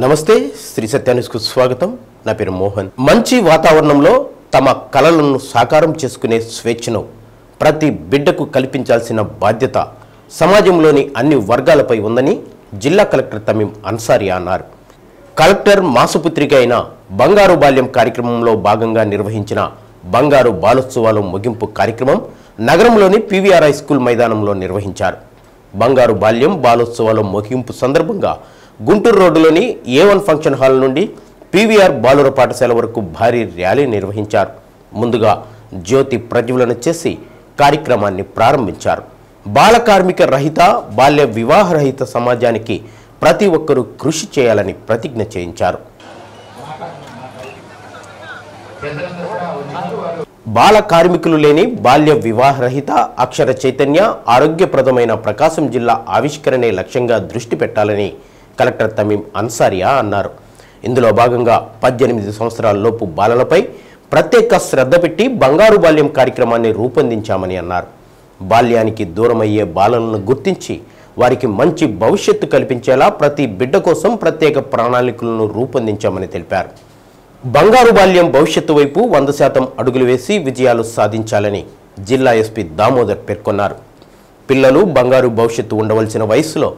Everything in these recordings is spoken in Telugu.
నమస్తే శ్రీ సత్య న్యూస్ కు స్వాగతం. నా పేరు మోహన్. మంచి వాతావరణంలో తమ కలలను సాకారం చేసుకునే స్వేచ్ఛను ప్రతి బిడ్డకు కల్పించాల్సిన బాధ్యత సమాజంలోని అన్ని వర్గాలపై ఉందని జిల్లా కలెక్టర్ తమీం అన్సారీ అన్నారు. కలెక్టర్ మాసపుత్రిక అయిన బంగారు బాల్యం కార్యక్రమంలో భాగంగా నిర్వహించిన బంగారు బాలోత్సవాలు ముగింపు కార్యక్రమం నగరంలోని పీవీఆర్ హై స్కూల్ మైదానంలో నిర్వహించారు. బంగారు బాల్యం బాలోత్సవాల ముగింపు సందర్భంగా గుంటూరు రోడ్డులోని A1 ఫంక్షన్ హాల్ నుండి పీవీఆర్ బాలుర పాఠశాల వరకు భారీ ర్యాలీ నిర్వహించారు. ముందుగా జ్యోతి ప్రజ్వలన చేసి కార్యక్రమాన్ని ప్రారంభించారు. బాల కార్మిక రహిత బాల్య వివాహ రహిత సమాజానికి ప్రతి ఒక్కరూ కృషి చేయాలని ప్రతిజ్ఞ చేయించారు. బాల కార్మికులు లేని బాల్య వివాహ రహిత అక్షర చైతన్య ఆరోగ్యప్రదమైన ప్రకాశం జిల్లా ఆవిష్కరణే లక్ష్యంగా దృష్టి పెట్టాలని కలెక్టర్ తమీం అన్సారియా అన్నారు. ఇందులో భాగంగా 18 సంవత్సరాల లోపు బాలలపై ప్రత్యేక శ్రద్ధ పెట్టి బంగారు బాల్యం కార్యక్రమాన్ని రూపొందించామని అన్నారు. బాల్యానికి దూరమయ్యే బాలలను గుర్తించి వారికి మంచి భవిష్యత్తు కల్పించేలా ప్రతి బిడ్డ కోసం ప్రత్యేక ప్రణాళికలను రూపొందించామని తెలిపారు. బంగారు బాల్యం భవిష్యత్తు వైపు 100% అడుగులు వేసి విజయాలు సాధించాలని జిల్లా ఎస్పీ దామోదర్ పేర్కొన్నారు. పిల్లలు బంగారు భవిష్యత్తు ఉండవలసిన వయసులో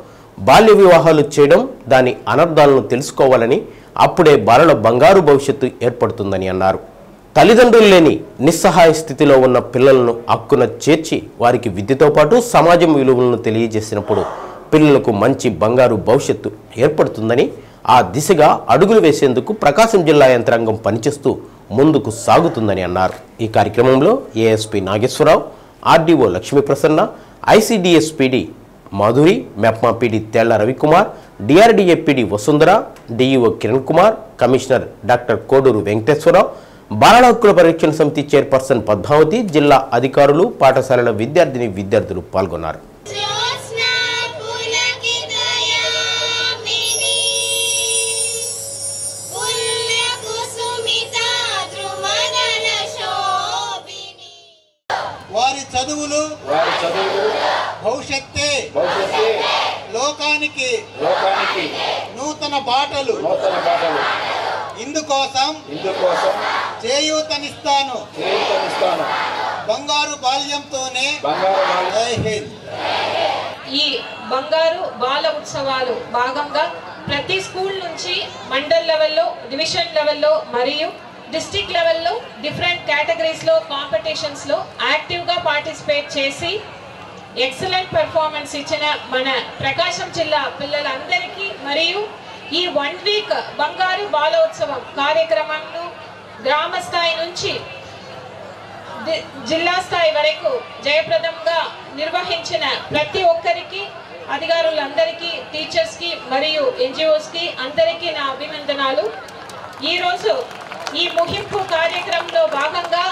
బాల్య వివాహాలు చేయడం, దాని అనర్థాలను తెలుసుకోవాలని, అప్పుడే బాలల బంగారు భవిష్యత్తు ఏర్పడుతుందని అన్నారు. తల్లిదండ్రులు లేని నిస్సహాయ స్థితిలో ఉన్న పిల్లలను హక్కున చేర్చి వారికి విద్యతో పాటు సమాజం విలువలను తెలియజేసినప్పుడు పిల్లలకు మంచి బంగారు భవిష్యత్తు ఏర్పడుతుందని, ఆ దిశగా అడుగులు వేసేందుకు ప్రకాశం జిల్లా యంత్రాంగం పనిచేస్తూ ముందుకు సాగుతుందని అన్నారు. ఈ కార్యక్రమంలో ASP Nageswara Rao, RDO Lakshmi Prasanna, ICDS PD Madhuri, MEPMA PD Thella Ravi Kumar, DRDA PD Vasundhara, DEO Kiran Kumar, commissioner doctor Koduru Venkateswara Rao, బాలల హక్కుల పరిరక్షణ సమితి చైర్పర్సన్ పద్మావతి, జిల్లా అధికారులు, పాఠశాలల విద్యార్థులు పాల్గొన్నారు. వారి చదువులు భవిష్యత్తే లోకానికి నూతన బాటలు. ఇందుకోసం చేయూతనిస్తాను. బంగారు బాల్యంతోనే. జై హింద్. ఈ బంగారు బాల ఉత్సవాలు భాగంగా ప్రతి స్కూల్ నుంచి మండల్ లెవెల్లో, డివిజన్ లెవెల్లో మరియు డిస్ట్రిక్ట్ లెవెల్లో డిఫరెంట్ కేటగిరీస్లో కాంపిటీషన్స్లో యాక్టివ్గా పార్టిసిపేట్ చేసి ఎక్సలెంట్ పెర్ఫార్మెన్స్ ఇచ్చిన మన ప్రకాశం జిల్లా పిల్లలందరికీ మరియు ఈ 1 వీక్ బంగారు బాలోత్సవం కార్యక్రమంలో గ్రామ స్థాయి నుంచి జిల్లా స్థాయి వరకు జయప్రదంగా నిర్వహించిన ప్రతి ఒక్కరికి, అధికారులందరికీ, టీచర్స్కి మరియు ఎన్జిఓస్కి అందరికీ నా అభినందనాలు. ఈరోజు ఈ ముగింపు కార్యక్రమంలో భాగంగా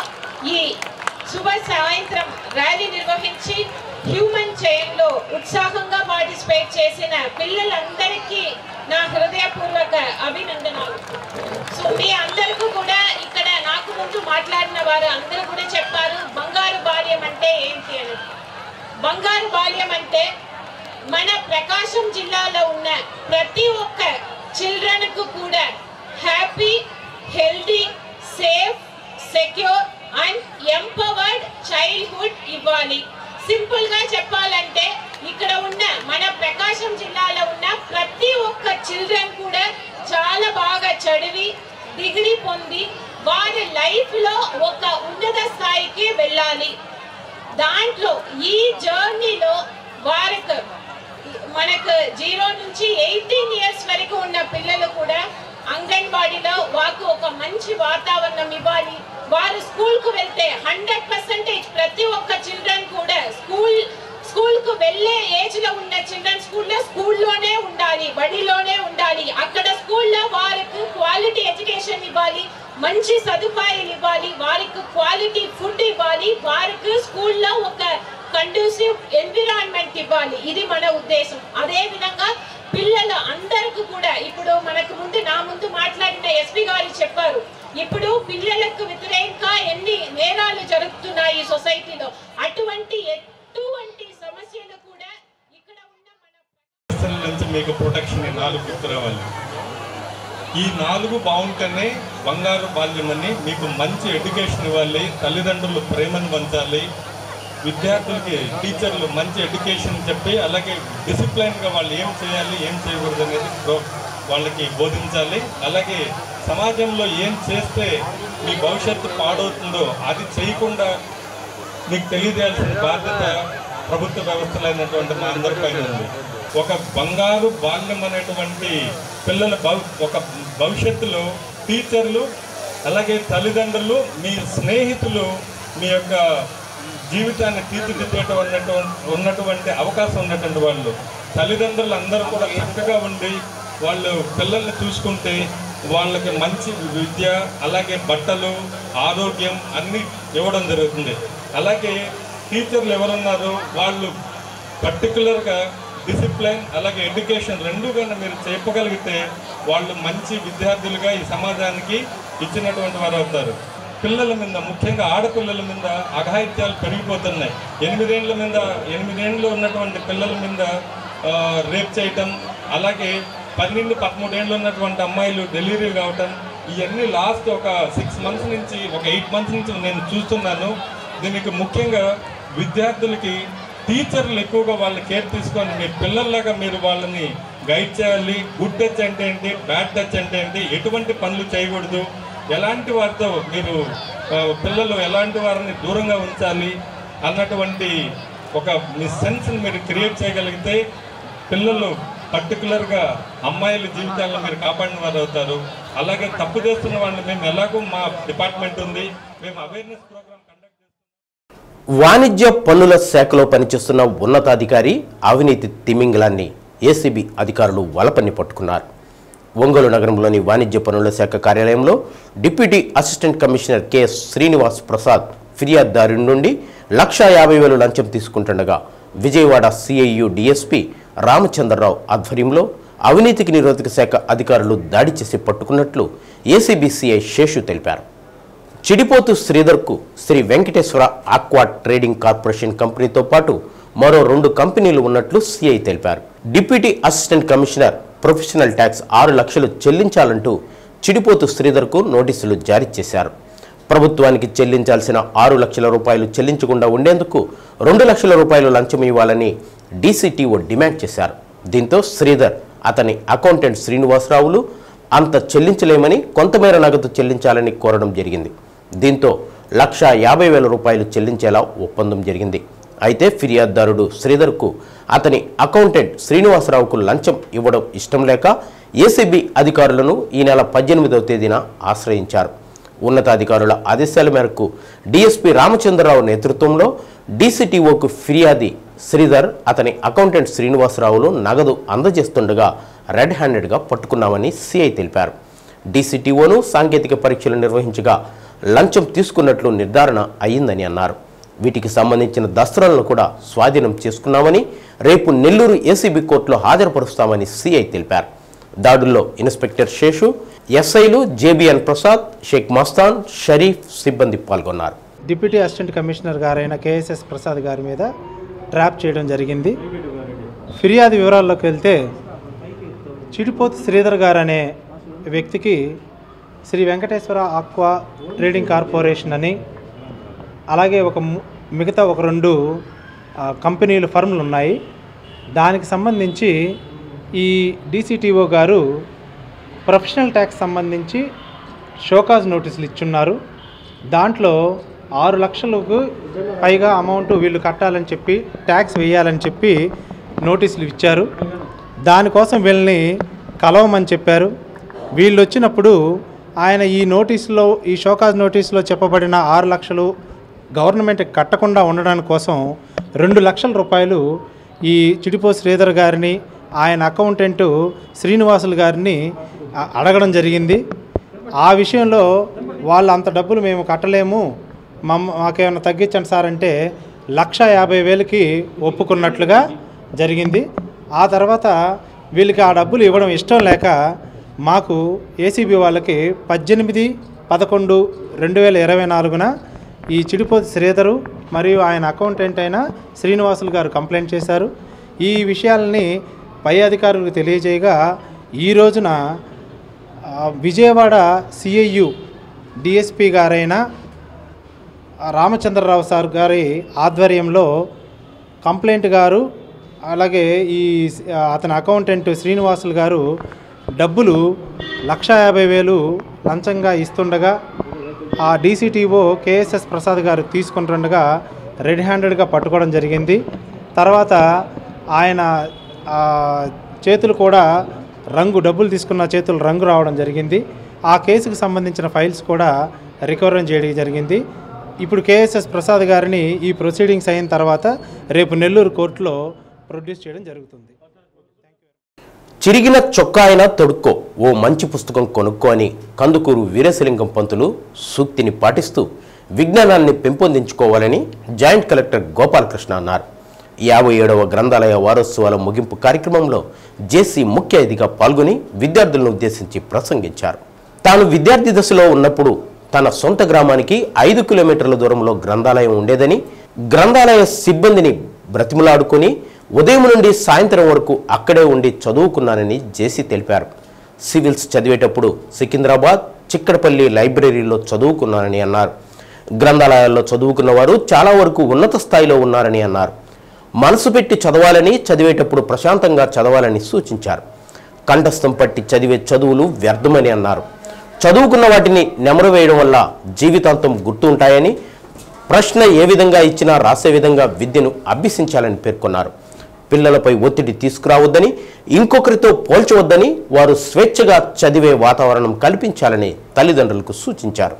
ఈ శుభ సాయంత్రం ర్యాలీ నిర్వహించి హ్యూమన్ చైన్లో ఉత్సాహంగా పార్టిసిపేట్ చేసిన పిల్లలందరికీ నా హృదయపూర్వక అభినందనాలు. సో మీ అందరికీ కూడా ఇక్కడ నాకు ముందు మాట్లాడిన వారు అందరూ కూడా చెప్పారు బంగారు బాల్యం అంటే ఏంటి అని. బంగారు బాల్యం అంటే మన ప్రకాశం జిల్లాలో ఉన్న ప్రతి ఒక్క చిల్డ్రన్కు కూడా happy, healthy, safe, secure and empowered childhood ఇవ్వాలి. సింపుల్ గా చెప్పాలంటే ఇక్కడ ఉన్న మన ప్రకాశం జిల్లాలో ఉన్న ప్రతి ఒక్క చిల్డ్రన్ కూడా చాలా బాగా చదివి డిగ్రీ పొంది వారి లైఫ్ లో ఒక ఉన్నత స్థాయికి వెళ్ళాలి. దాంట్లో ఈ జర్నీలో వారికి మనకు 0 నుంచి 18 ఇయర్స్ వరకు ఉన్న పిల్లలు కూడా అంగన్వాడీలో వారికి ఒక మంచి వాతావరణం ఇవ్వాలి. వారు స్కూల్కు వెళ్తే 100% ప్రతి ఒక్క చిల్డ్రన్ కూడా స్కూల్కు వెళ్ళే ఏజ్లో ఉన్న చిల్డ్రన్ స్కూల్లోనే ఉండాలి, బడిలోనే ఉండాలి. అక్కడ స్కూల్లో వారికి క్వాలిటీ ఎడ్యుకేషన్ ఇవ్వాలి, మంచి సదుపాయాలు ఇవ్వాలి, వారికి క్వాలిటీ ఫుడ్ ఇవ్వాలి, వారికి స్కూల్లో ఒక కండ్యూసివ్ ఎన్విరాన్మెంట్ ఇవ్వాలి. ఇది మన ఉద్దేశం. అదే విధంగా పిల్లలు అందరికీ కూడా ఇప్పుడు మనకు నా ముందు మాట్లాడిన ఎస్పీ గారు చెప్పారు, ఇప్పుడు పిల్లలకు వ్యతిరేకంగా ఎన్ని నేరాలు జరుగుతున్నాయి సొసైటీలో. అటువంటి సమస్యలు కూడా ఇక్కడ ఉన్న మన మీకు ప్రొటెక్షన్ 4 గుర్తు రావాలి. ఈ 4 బాగుంటేనే బంగారు బాల్యమని మీకు మంచి ఎడ్యుకేషన్ ఇవ్వాలి, తల్లిదండ్రులు ప్రేమను పంచాలి, విద్యార్థులకి టీచర్లు మంచి ఎడ్యుకేషన్ చెప్పి అలాగే డిసిప్లైన్గా వాళ్ళు ఏం చేయాలి ఏం చేయకూడదు అనేది వాళ్ళకి బోధించాలి. అలాగే సమాజంలో ఏం చేస్తే మీ భవిష్యత్తు పాడవుతుందో అది చేయకుండా మీకు తెలియజేయాల్సిన బాధ్యత ప్రభుత్వ వ్యవస్థలైనటువంటి మా అందరిపైన ఉంది. ఒక బంగారు బాల్యం అనేటువంటి పిల్లల ఒక భవిష్యత్తులో టీచర్లు అలాగే తల్లిదండ్రులు మీ స్నేహితులు మీ యొక్క జీవితాన్ని ఉన్నటువంటి అవకాశం ఉన్నటువంటి వాళ్ళు తల్లిదండ్రులు అందరూ కూడా చక్కగా ఉండి వాళ్ళు పిల్లల్ని చూసుకుంటే వాళ్ళకి మంచి విద్య అలాగే బట్టలు ఆరోగ్యం అన్నీ ఇవ్వడం జరుగుతుంది. అలాగే టీచర్లు ఎవరున్నారో వాళ్ళు పర్టికులర్గా డిసిప్లైన్ అలాగే ఎడ్యుకేషన్ రెండూ కన్నా మీరు చెప్పగలిగితే వాళ్ళు మంచి విద్యార్థులుగా ఈ సమాజానికి ఇచ్చినటువంటి వారు అవుతారు. పిల్లల మీద ముఖ్యంగా ఆడపిల్లల మీద అఘాయిత్యాలు పెరిగిపోతున్నాయి. 8 ఏళ్ళు ఉన్నటువంటి పిల్లల మీద రేప్ చేయటం, అలాగే 12-13 ఏళ్ళు ఉన్నటువంటి అమ్మాయిలు డెలివరీ కావటం, ఇవన్నీ లాస్ట్ ఒక 6 మంత్స్ నుంచి ఒక 8 మంత్స్ నుంచి నేను చూస్తున్నాను. దీనికి ముఖ్యంగా విద్యార్థులకి టీచర్లు ఎక్కువగా వాళ్ళ కేర్ తీసుకొని మీ పిల్లల్లాగా మీరు వాళ్ళని గైడ్ చేయాలి. గుడ్ టచ్ అంటే ఏంటి, బ్యాడ్ టచ్ అంటే ఏంటి, ఎటువంటి పనులు చేయకూడదు, ఎలాంటి వారితో మీరు పిల్లలు ఎలాంటి వారిని దూరంగా ఉంచాలి అన్నటువంటి ఒక మీ సెన్స్ని మీరు క్రియేట్ చేయగలిగితే పిల్లలు పర్టికులర్గా అమ్మాయిల జీవితాలను మీరు కాపాడిన వారు అవుతారు. అలాగే తప్పు చేస్తున్న వాళ్ళని మేము ఎలాగో మా డిపార్ట్మెంట్ ఉంది, మేము అవేర్నెస్ ప్రోగ్రామ్ కండక్ట్ చేస్తున్నాం. వాణిజ్య పన్నుల శాఖలో పనిచేస్తున్న ఉన్నతాధికారి అవినీతి తిమింగలాన్ని ఏసీబీ అధికారులు వలపన్ని పట్టుకున్నారు. ఒంగోలు నగరంలోని వాణిజ్య పన్నుల శాఖ కార్యాలయంలో deputy assistant commissioner K Srinivas Prasad ఫిర్యాదుదారుడి నుండి 1,50,000 లంచం తీసుకుంటుండగా విజయవాడ సిఐయు డిఎస్పీ రామచంద్రరావు ఆధ్వర్యంలో అవినీతికి నిరోధక శాఖ అధికారులు దాడి చేసి పట్టుకున్నట్లు ఏసీబీ సిఐ శేషు తెలిపారు. చిడిపోతు శ్రీధర్కు Sri Venkateswara aqua trading corporation కంపెనీతో పాటు మరో 2 కంపెనీలు ఉన్నట్లు సిఐ తెలిపారు. Deputy assistant commissioner professional tax 6 లక్షలు చెల్లించాలంటూ చిడిపోతు శ్రీధర్కు నోటీసులు జారీ చేశారు. ప్రభుత్వానికి చెల్లించాల్సిన 6 లక్షల రూపాయలు చెల్లించకుండా ఉండేందుకు 2 లక్షల రూపాయలు లంచం ఇవ్వాలని డీసీటీఓ డిమాండ్ చేశారు. దీంతో శ్రీధర్ అతని అకౌంటెంట్ శ్రీనివాసరావులు అంత చెల్లించలేమని కొంతమేర నగదు చెల్లించాలని కోరడం జరిగింది. దీంతో 1,50,000 రూపాయలు చెల్లించేలా ఒప్పందం జరిగింది. అయితే ఫిర్యాదుదారుడు శ్రీధర్కు అతని అకౌంటెంట్ శ్రీనివాసరావుకు లంచం ఇవ్వడం ఇష్టం లేక ఏసీబీ అధికారులను ఈ నెల 18వ తేదీన ఆశ్రయించారు. ఉన్నతాధికారుల ఆదేశాల మేరకు డీఎస్పీ రామచంద్రరావు నేతృత్వంలో డీసీటీఓకు ఫిర్యాది శ్రీధర్ అతని అకౌంటెంట్ శ్రీనివాసరావులు నగదు అందజేస్తుండగా రెడ్ హ్యాండెడ్గా పట్టుకున్నామని సిఐ తెలిపారు. డీసీటీఓను సాంకేతిక పరీక్షలు నిర్వహించగా లంచం తీసుకున్నట్లు నిర్ధారణ అయ్యిందని అన్నారు. వీటికి సంబంధించిన దస్త్రాలను కూడా స్వాధీనం చేసుకున్నామని రేపు నెల్లూరు ఏసీబీ కోర్టులో హాజరుపరుస్తామని సిఐ తెలిపారు. దాడుల్లో ఇన్స్పెక్టర్ శేషు, ఎస్ఐలు జేబీఎన్ ప్రసాద్, షేక్ మస్తాన్, షరీఫ్ సిబ్బంది పాల్గొన్నారు. డిప్యూటీ అసిస్టెంట్ కమిషనర్ గారైన కేఎస్ఎస్ ప్రసాద్ గారి మీద ట్రాప్ చేయడం జరిగింది. ఫిర్యాదు వివరాల్లోకి వెళ్తే చిడిపోతు శ్రీధర్ గారు అనే వ్యక్తికి Shri Venkateswara aqua trading corporation అని అలాగే మిగతా ఒక 2 కంపెనీలు ఫర్మ్లు ఉన్నాయి. దానికి సంబంధించి ఈ డీసీటీఓ గారు ప్రొఫెషనల్ ట్యాక్స్ సంబంధించి షోకాజ్ నోటీసులు ఇచ్చున్నారు. దాంట్లో 6 లక్షలకు పైగా అమౌంట్ వీళ్ళు కట్టాలని చెప్పి ట్యాక్స్ వేయాలని చెప్పి నోటీసులు ఇచ్చారు. దానికోసం వీళ్ళని కలవమని చెప్పారు. వీళ్ళు వచ్చినప్పుడు ఆయన ఈ షోకాజ్ నోటీసులో చెప్పబడిన 6 లక్షలు గవర్నమెంట్కి కట్టకుండా ఉండడానికి కోసం 2 లక్షల రూపాయలు ఈ చిడిపో శ్రీధర్ గారిని ఆయన అకౌంటెంట్ శ్రీనివాసులు గారిని అడగడం జరిగింది. ఆ విషయంలో వాళ్ళు అంత డబ్బులు మేము కట్టలేము, మాకేమైనా తగ్గించండి సార్ అంటే 1,50,000కి ఒప్పుకున్నట్లుగా జరిగింది. ఆ తర్వాత వీళ్ళకి ఆ డబ్బులు ఇవ్వడం ఇష్టం లేక మాకు ఏసీబీ వాళ్ళకి 18/11/2024న ఈ చిడిపోతు శ్రీధరు మరియు ఆయన అకౌంటెంట్ అయిన శ్రీనివాసులు గారు కంప్లైంట్ చేశారు. ఈ విషయాలని పై అధికారులకు తెలియజేయగా ఈ రోజున విజయవాడ సిఐయు డిఎస్పి గారైన రామచంద్రరావు సార్ గారి ఆధ్వర్యంలో కంప్లైంట్ గారు అలాగే అతని అకౌంటెంట్ శ్రీనివాసులు గారు డబ్బులు 1,50,000 లంచంగా ఇస్తుండగా ఆ డీసీటీఓ కేఎస్ఎస్ ప్రసాద్ గారు తీసుకుంటుండగా రెడ్ హ్యాండెడ్గా పట్టుకోవడం జరిగింది. తర్వాత ఆయన చేతులు కూడా డబ్బులు తీసుకున్న చేతులు రంగు రావడం జరిగింది. ఆ కేసుకు సంబంధించిన ఫైల్స్ కూడా రికవర్ చేయడం జరిగింది. ఇప్పుడు కేఎస్ఎస్ ప్రసాద్ గారిని ఈ ప్రొసీడింగ్స్ అయిన తర్వాత రేపు నెల్లూరు కోర్టులో ప్రొడ్యూస్ చేయడం జరుగుతుంది. చిరిగిన చొక్కా అయినా తొడుక్కో, ఓ మంచి పుస్తకం కొనుక్కో అని కందుకూరు వీరేశలింగం పంతులు సూక్తిని పాటిస్తూ విజ్ఞానాన్ని పెంపొందించుకోవాలని జాయింట్ కలెక్టర్ గోపాలకృష్ణ అన్నారు. 57వ గ్రంథాలయ వారోత్సవాల ముగింపు కార్యక్రమంలో జేసీ ముఖ్య అతిథిగా పాల్గొని విద్యార్థులను ఉద్దేశించి ప్రసంగించారు. తాను విద్యార్థి దశలో ఉన్నప్పుడు తన సొంత గ్రామానికి 5 కిలోమీటర్ల దూరంలో గ్రంథాలయం ఉండేదని, గ్రంథాలయ సిబ్బందిని బ్రతిమలాడుకొని ఉదయం నుండి సాయంత్రం వరకు అక్కడే ఉండి చదువుకున్నానని జేసీ తెలిపారు. సివిల్స్ చదివేటప్పుడు సికింద్రాబాద్, చిక్కడపల్లి లైబ్రరీలో చదువుకున్నానని అన్నారు. గ్రంథాలయాల్లో చదువుకున్న వారు చాలా వరకు ఉన్నత స్థాయిలో ఉన్నారని అన్నారు. మనసు పెట్టి చదవాలని, చదివేటప్పుడు ప్రశాంతంగా చదవాలని సూచించారు. కంఠస్థం పట్టి చదివే చదువులు వ్యర్థమని అన్నారు. చదువుకున్న వాటిని నెమరు వేయడం వల్ల జీవితాంతం గుర్తుంటాయని, ప్రశ్న ఏ విధంగా ఇచ్చినా రాసే విధంగా విద్యను అభ్యసించాలని పేర్కొన్నారు. పిల్లలపై ఒత్తిడి తీసుకురావద్దని, ఇంకొకరితో పోల్చవద్దని, వారు స్వేచ్ఛగా చదివే వాతావరణం కల్పించాలని తల్లిదండ్రులకు సూచించారు.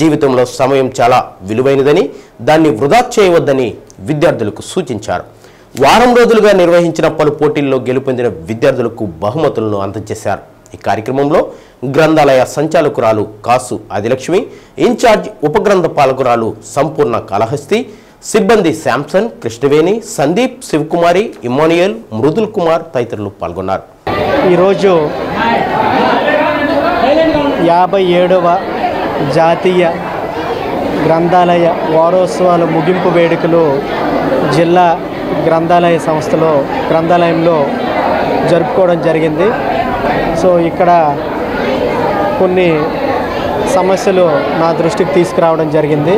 జీవితంలో సమయం చాలా విలువైనదని, దాన్ని వృధా చేయవద్దని విద్యార్థులకు సూచించారు. వారం రోజులుగా నిర్వహించిన పలు పోటీల్లో గెలుపొందిన విద్యార్థులకు బహుమతులను అందజేశారు. ఈ కార్యక్రమంలో గ్రంథాలయ సంచాలకురాలు కాసు ఆదిలక్ష్మి, ఇన్ఛార్జ్ ఉపగ్రంథ పాలకురాలు సంపూర్ణ కాళహస్తి, సిబ్బంది శాంసన్, కృష్ణవేణి, సందీప్, శివకుమారి, ఇమానియల్, మృదుల్ కుమార్ తదితరులు పాల్గొన్నారు. ఈరోజు 57వ జాతీయ గ్రంథాలయ వారోత్సవాల ముగింపు వేడుకలు జిల్లా గ్రంథాలయ గ్రంథాలయంలో జరుపుకోవడం జరిగింది. సో ఇక్కడ కొన్ని సమస్యలు నా దృష్టికి తీసుకురావడం జరిగింది.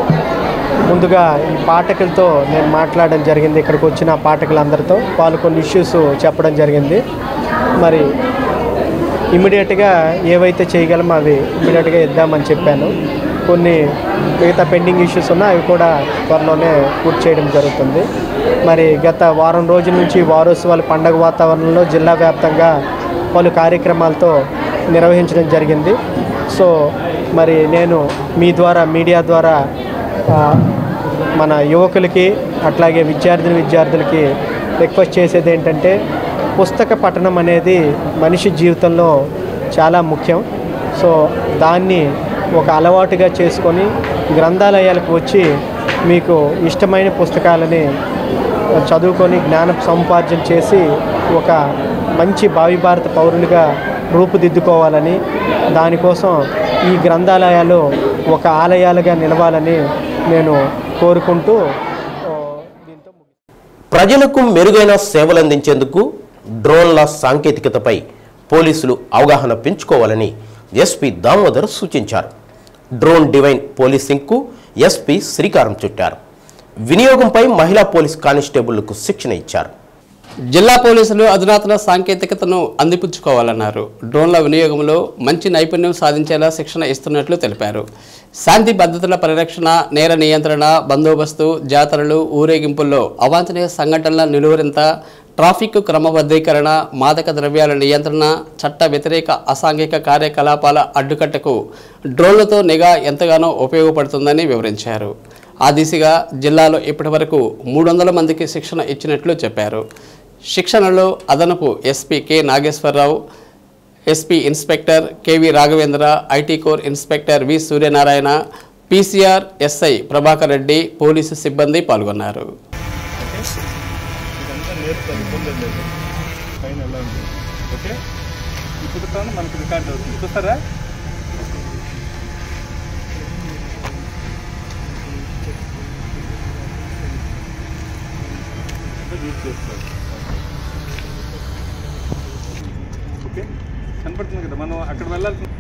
ముందుగా ఈ పాఠకులతో నేను మాట్లాడడం జరిగింది. ఇక్కడికి వచ్చిన పాఠకులందరితో వాళ్ళు కొన్ని ఇష్యూస్ చెప్పడం జరిగింది. మరి ఇమ్మీడియట్గా ఏవైతే చేయగలమో అవి ఇమ్మీడియట్గా ఇద్దామని చెప్పాను. కొన్ని మిగతా పెండింగ్ ఇష్యూస్ ఉన్నా అవి కూడా త్వరలోనే పూర్తి చేయడం జరుగుతుంది. మరి గత వారం రోజుల నుంచి వారోత్సవాల పండగ వాతావరణంలో జిల్లా వ్యాప్తంగా పలు కార్యక్రమాలతో నిర్వహించడం జరిగింది. సో మరి నేను మీ ద్వారా, మీడియా ద్వారా మన యువకులకి అట్లాగే విద్యార్థులకి రిక్వెస్ట్ చేసేది ఏంటంటే, పుస్తక పఠనం అనేది మనిషి జీవితంలో చాలా ముఖ్యం. సో దాన్ని ఒక అలవాటుగా చేసుకొని గ్రంథాలయాలకు వచ్చి మీకు ఇష్టమైన పుస్తకాలని చదువుకొని జ్ఞాన సముపార్జన చేసి ఒక మంచి భావి భారత పౌరులుగా రూపుదిద్దుకోవాలని, దానికోసం ఈ గ్రంథాలయాలు ఒక ఆలయాలుగా నిలవాలని నేను కోరుకుంటూ ప్రజలకు మెరుగైన సేవలు అందించేందుకు డ్రోన్ల సాంకేతికతపై పోలీసులు అవగాహన పెంచుకోవాలని ఎస్పీ దామోదర్ సూచించారు. డ్రోన్ డివైన్ పోలీసింగ్కు ఎస్పీ శ్రీకారం చుట్టారు. వినియోగంపై మహిళా పోలీస్ కానిస్టేబుళ్లకు శిక్షణ ఇచ్చారు. జిల్లా పోలీసులు అధునాతన సాంకేతికతను అందిపుచ్చుకోవాలన్నారు. డ్రోన్ల వినియోగంలో మంచి నైపుణ్యం సాధించేలా శిక్షణ ఇస్తున్నట్లు తెలిపారు. శాంతి భద్రతల పరిరక్షణ, నేర నియంత్రణ, బందోబస్తు, జాతరలు, ఊరేగింపుల్లో అవాంఛనీయ సంఘటనల నిలువరింత, ట్రాఫిక్ క్రమబద్ధీకరణ, మాదక ద్రవ్యాల నియంత్రణ, చట్ట వ్యతిరేక అసాంఘిక కార్యకలాపాల అడ్డుకట్టకు డ్రోన్లతో నిఘా ఎంతగానో ఉపయోగపడుతుందని వివరించారు. ఆ దిశగా జిల్లాలో ఇప్పటివరకు 300 మందికి శిక్షణ ఇచ్చినట్లు చెప్పారు. శిక్షణలో అదనపు SP K Nageswara Rao, SP inspector KV Raghavendra, IT core inspector V Suryanarayana, PCR SI Prabhakar Reddy, police సిబ్బంది పాల్గొన్నారు. కనపడుతుంది కదా, మనం అక్కడ వెళ్ళాల్సిన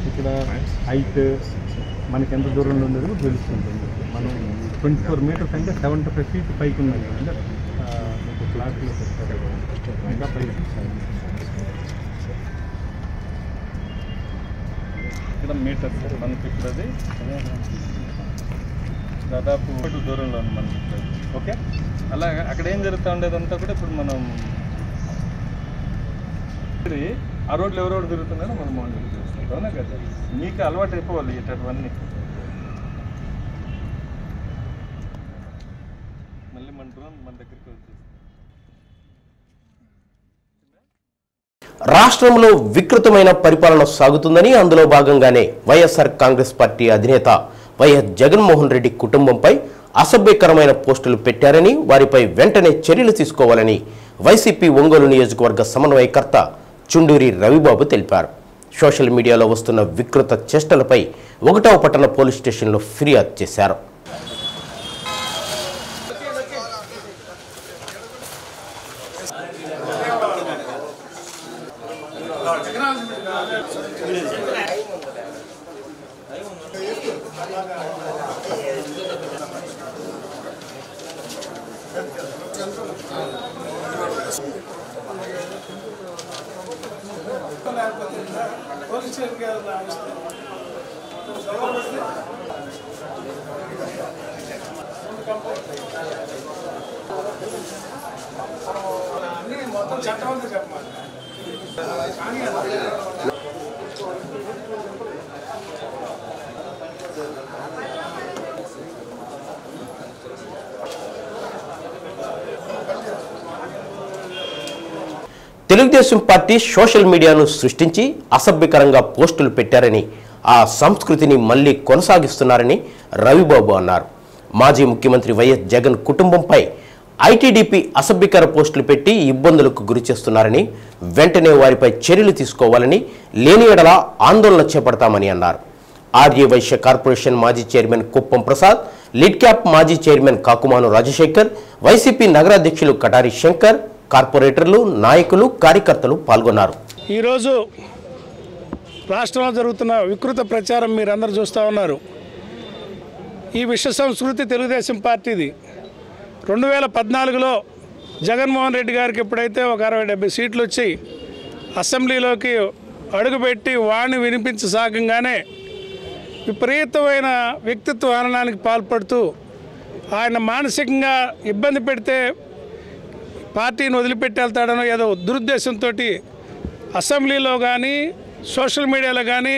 ఇక్కడ హైట్ మనకి ఎంత దూరంలో ఉండేది తెలుస్తుంది. మనం 24 మీటర్స్ అంటే 75 ఫీట్ పైకి ఉన్నాయి అంటే మీకు ఫ్లాట్లో ఇంకా పైకి ఇక్కడ మీటర్స్ మనకి ఇప్పుడు అది దాదాపు దూరంలో ఉంది మనకి ఇప్పుడు. ఓకే, అలాగే అక్కడ ఏం జరుగుతూ ఉండేదంతా కూడా ఇప్పుడు మనం ఆ రోడ్లు ఎవరెవరు తిరుగుతున్నారో మనం మానిటర్ చేస్తాం. అవునా కదా, మీకు అలవాటు అయిపోవాలి ఇటువంటివన్నీ. మళ్ళీ మన డ్రోన్ మన దగ్గరికి వచ్చేసి రాష్ట్రంలో వికృతమైన పరిపాలన సాగుతుందని, అందులో భాగంగానే వైఎస్ఆర్ కాంగ్రెస్ పార్టీ అధినేత వైఎస్ జగన్మోహన్ రెడ్డి కుటుంబంపై అసభ్యకరమైన పోస్టులు పెట్టారని, వారిపై వెంటనే చర్యలు తీసుకోవాలని వైసీపీ ఒంగోలు నియోజకవర్గ సమన్వయకర్త చుండూరి రవిబాబు తెలిపారు. సోషల్ మీడియాలో వస్తున్న వికృత చేష్టలపై 1వ పట్టణ పోలీస్ స్టేషన్లో ఫిర్యాదు చేశారు. తెలుగుదేశం పార్టీ సోషల్ మీడియాను సృష్టించి అసభ్యకరంగా పోస్టులు పెట్టారని, ఆ సంస్కృతిని మళ్లీ కొనసాగిస్తున్నారని రవిబాబు అన్నారు. మాజీ ముఖ్యమంత్రి వైఎస్ జగన్ కుటుంబంపై ఐటీడీపీ అసభ్యకర పోస్టులు పెట్టి ఇబ్బందులకు గురి చేస్తున్నారని, వెంటనే వారిపై చర్యలు తీసుకోవాలని, లేని ఎడల ఆందోళన చేపడతామని అన్నారు. ఆర్యవైశ్య కార్పొరేషన్ మాజీ chairman Kuppam Prasad, lid cap మాజీ చైర్మన్ కాకుమాను రాజశేఖర్, వైసీపీ నగరాధ్యక్షులు కటారి శంకర్, కార్పొరేటర్లు, నాయకులు, కార్యకర్తలు పాల్గొన్నారు. ఈరోజు రాష్ట్రంలో జరుగుతున్న వికృత ప్రచారం మీరందరూ చూస్తూ ఉన్నారు. ఈ విశ్వ సంస్కృతి తెలుగుదేశం పార్టీది. 2014లో జగన్మోహన్ రెడ్డి గారికి ఎప్పుడైతే ఒక 60-70 సీట్లు వచ్చి అసెంబ్లీలోకి అడుగుపెట్టి వాణ్ణి వినిపించసాగంగానే విపరీతమైన వ్యక్తిత్వ హననానికి పాల్పడుతూ ఆయన మానసికంగా ఇబ్బంది పెడితే పార్టీని వదిలిపెట్టి వెళ్తాడనో ఏదో దురుద్దేశంతో అసెంబ్లీలో కానీ సోషల్ మీడియాలో కానీ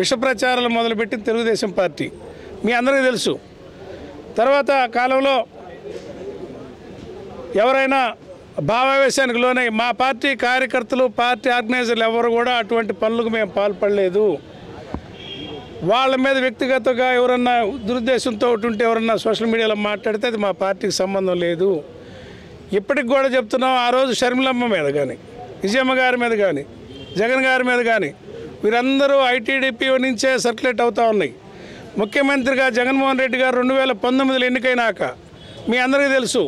విష ప్రచారాలు మొదలుపెట్టి తెలుగుదేశం పార్టీ మీ అందరికీ తెలుసు. తర్వాత కాలంలో ఎవరైనా భావావేశానికి లోనై మా పార్టీ కార్యకర్తలు, పార్టీ ఆర్గనైజర్లు ఎవరు కూడా అటువంటి పనులకు మేము పాల్పడలేదు. వాళ్ళ మీద వ్యక్తిగతంగా ఎవరన్నా దురుద్దేశంతో ఉంటే ఎవరన్నా సోషల్ మీడియాలో మాట్లాడితే అది మా పార్టీకి సంబంధం లేదు. ఇప్పటికి కూడా చెప్తున్నాం. ఆ రోజు షర్మిలమ్మ మీద కానీ, విజయమ్మ గారి మీద కానీ, జగన్ గారి మీద కానీ వీరందరూ ఐటీడీపీ నుంచే సర్క్యులేట్ అవుతూ ఉన్నాయి. ముఖ్యమంత్రిగా జగన్మోహన్ రెడ్డి గారు 2019లో ఎన్నికైనాక మీ అందరికీ తెలుసు,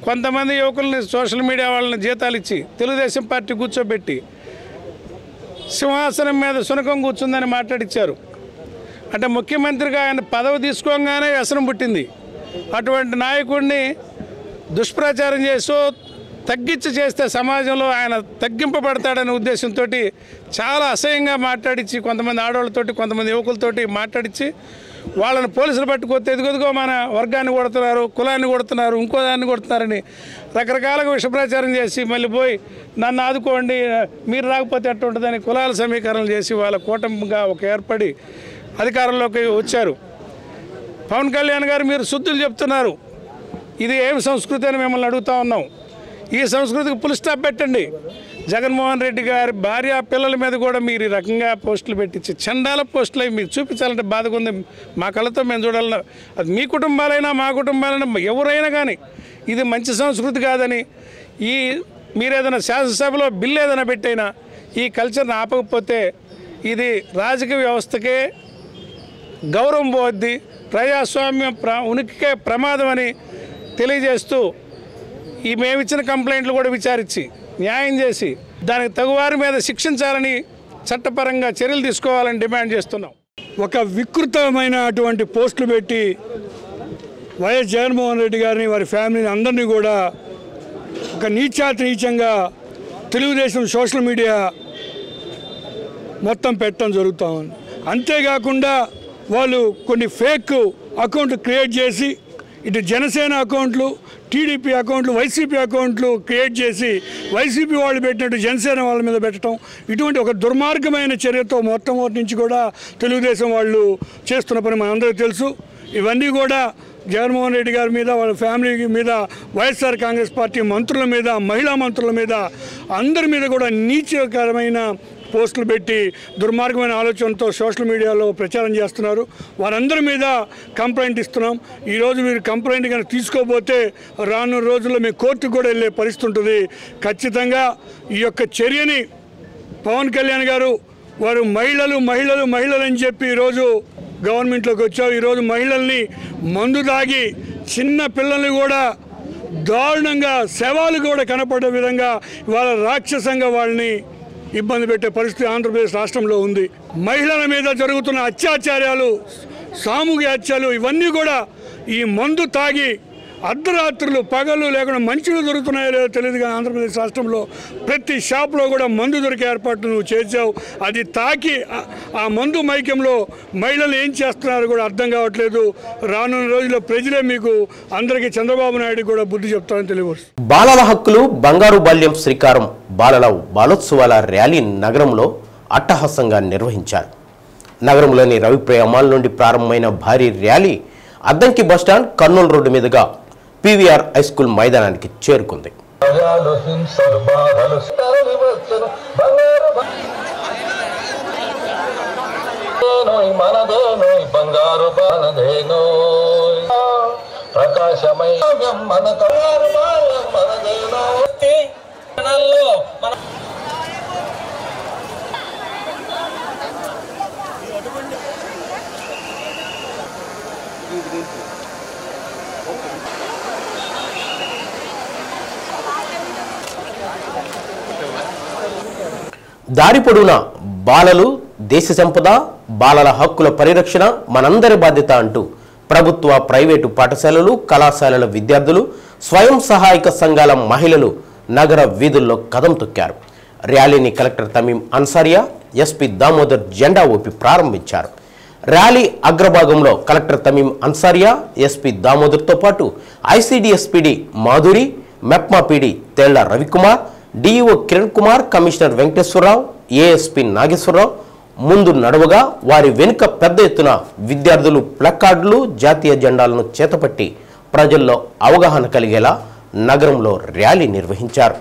కొంతమంది యువకుల్ని సోషల్ మీడియా వాళ్ళని జీతాలు ఇచ్చి తెలుగుదేశం పార్టీ కూర్చోబెట్టి సింహాసనం మీద సునకం కూర్చుందని మాట్లాడిచ్చారు. అంటే ముఖ్యమంత్రిగా ఆయన పదవి తీసుకోగానే వ్యసనం పుట్టింది. అటువంటి నాయకుడిని దుష్ప్రచారం చేస్తూ తగ్గించి చేస్తే సమాజంలో ఆయన తగ్గింపబడతాడనే ఉద్దేశంతో చాలా అసహ్యంగా మాట్లాడించి కొంతమంది ఆడవాళ్ళతోటి, కొంతమంది యువకులతోటి మాట్లాడించి వాళ్ళని పోలీసులు పట్టుకొస్తే ఎదుగుదిగో మన వర్గాన్ని కొడుతున్నారు, కులాన్ని కొడుతున్నారు, ఇంకో దాన్ని కొడుతున్నారని రకరకాలుగా విషప్రచారం చేసి మళ్ళీ పోయి నన్ను ఆదుకోండి, మీరు రాకపోతే ఎట్లా ఉంటుందని కులాల సమీకరణలు చేసి వాళ్ళ కూటమిగా ఒక ఏర్పడి అధికారంలోకి వచ్చారు. పవన్ కళ్యాణ్ గారు మీరు శుద్ధులు చెప్తున్నారు. ఇది ఏమి సంస్కృతి అని మిమ్మల్ని అడుగుతూ ఉన్నాం. ఈ సంస్కృతికి ఫుల్ స్టాప్ పెట్టండి. జగన్మోహన్ రెడ్డి గారి భార్య పిల్లల మీద కూడా మీరు ఈ రకంగా పోస్టులు పెట్టించి చండాల పోస్టులు అవి మీకు చూపించాలంటే బాధగా ఉంది. మా కళ్ళతో మేము చూడాలన్నా అది మీ కుటుంబాలైనా మా కుటుంబాలైనా ఎవరైనా కానీ ఇది మంచి సంస్కృతి కాదని, మీరు ఏదైనా శాసనసభలో బిల్లు ఏదైనా పెట్టైనా ఈ కల్చర్ని ఆపకపోతే ఇది రాజకీయ వ్యవస్థకే గౌరవం పోద్ది, ప్రజాస్వామ్యం ఉనికికే ప్రమాదం అని తెలియజేస్తూ మేము ఇచ్చిన కంప్లైంట్లు కూడా విచారించి న్యాయం చేసి దానికి తగువారి మీద శిక్షించాలని చట్టపరంగా చర్యలు తీసుకోవాలని డిమాండ్ చేస్తున్నాం. ఒక వికృతమైన అటువంటి పోస్టులు పెట్టి వైఎస్ జగన్మోహన్ రెడ్డి గారిని వారి ఫ్యామిలీని అందరినీ కూడా ఒక నీచంగా తెలుగుదేశం సోషల్ మీడియా మొత్తం పెట్టడం జరుగుతూ ఉంది. అంతేకాకుండా వాళ్ళు కొన్ని ఫేక్ అకౌంట్లు క్రియేట్ చేసి ఇటు జనసేన అకౌంట్లు, టీడీపీ అకౌంట్లు, వైసీపీ అకౌంట్లు క్రియేట్ చేసి వైసీపీ వాళ్ళు పెట్టినట్టు జనసేన వాళ్ళ మీద పెట్టడం, ఇటువంటి ఒక దుర్మార్గమైన చర్యతో మొట్టమొదటి నుంచి కూడా తెలుగుదేశం వాళ్ళు చేస్తున్న పని మనందరికీ తెలుసు. ఇవన్నీ కూడా జగన్మోహన్ రెడ్డి గారి మీద, వాళ్ళ ఫ్యామిలీ మీద, వైఎస్ఆర్ కాంగ్రెస్ పార్టీ మంత్రుల మీద, మహిళా మంత్రుల మీద, అందరి మీద కూడా నీచకరమైన పోస్టులు పెట్టి దుర్మార్గమైన ఆలోచనతో సోషల్ మీడియాలో ప్రచారం చేస్తున్నారు. వారందరి మీద కంప్లైంట్ ఇస్తున్నాం. ఈరోజు మీరు కంప్లైంట్ కనుక తీసుకోకపోతే రానున్న రోజుల్లో మీ కోర్టుకు కూడా వెళ్ళే పరిస్థితి ఉంటుంది. ఖచ్చితంగా ఈ యొక్క చర్యని పవన్ కళ్యాణ్ గారు వారు మహిళలు అని చెప్పి ఈరోజు గవర్నమెంట్లోకి వచ్చావు. ఈరోజు మహిళల్ని మందు తాగి చిన్న పిల్లల్ని కూడా దారుణంగా శవాలు కూడా కనపడే విధంగా ఇవాళ రాక్షసంగా వాళ్ళని ఇబ్బంది పెట్టే పరిస్థితి ఆంధ్రప్రదేశ్ రాష్ట్రంలో ఉంది. మహిళల మీద జరుగుతున్న అత్యాచారాలు, సామూహిక హత్యలు ఇవన్నీ కూడా ఈ మందు తాగి అర్ధరాత్రులు పగలు లేకుండా మంచులు దొరుకుతున్నాయో లేదో తెలియదు కానీ ఆంధ్రప్రదేశ్ రాష్ట్రంలో ప్రతి షాప్లో కూడా మందు దొరికే ఏర్పాటు నువ్వు చేసావు. అది తాకి ఆ మందు మైకంలో మహిళలు ఏం చేస్తున్నారో కూడా అర్థం కావట్లేదు. రానున్న రోజుల్లో ప్రజలే మీకు అందరికీ చంద్రబాబు నాయుడు కూడా బుద్ధి చెప్తారని తెలియవచ్చు. బాలల హక్కులు బంగారు బాల్యం శ్రీకారం బాలల బాలోత్సవాల ర్యాలీ నగరంలో అట్టహాసంగా నిర్వహించారు. నగరంలోని రవిప్రయ మాల్ నుండి ప్రారంభమైన భారీ rally Addanki bus stand, Kurnool road మీదుగా పీవీఆర్ హై స్కూల్ మైదానానికి చేరుకుంది. దారి పొడవునా బాలలు దేశ సంపద, బాలల హక్కుల పరిరక్షణ మనందరి బాధ్యత అంటూ ప్రభుత్వ, ప్రైవేటు పాఠశాలలు, కళాశాలల విద్యార్థులు, స్వయం సహాయక సంఘాల మహిళలు నగర వీధుల్లో కదం తొక్కారు. ర్యాలీని కలెక్టర్ తమీం అన్సారియా, ఎస్పీ దామోదర్ జెండా ఊపి ప్రారంభించారు. ర్యాలీ అగ్రభాగంలో కలెక్టర్ తమీం అన్సారియా, ఎస్పీ దామోదర్తో పాటు ICDS PD Madhuri, MEPMA PD Thella Ravi Kumar, DEO Kiran Kumar, commissioner Venkateswara Rao, ASP Nageswara Rao ముందు నడవగా వారి వెనుక పెద్ద ఎత్తున విద్యార్థులు ప్లకార్డులు, జాతీయ జెండాలను చేతపట్టి ప్రజల్లో అవగాహన కలిగేలా నగరంలో ర్యాలీ నిర్వహించారు.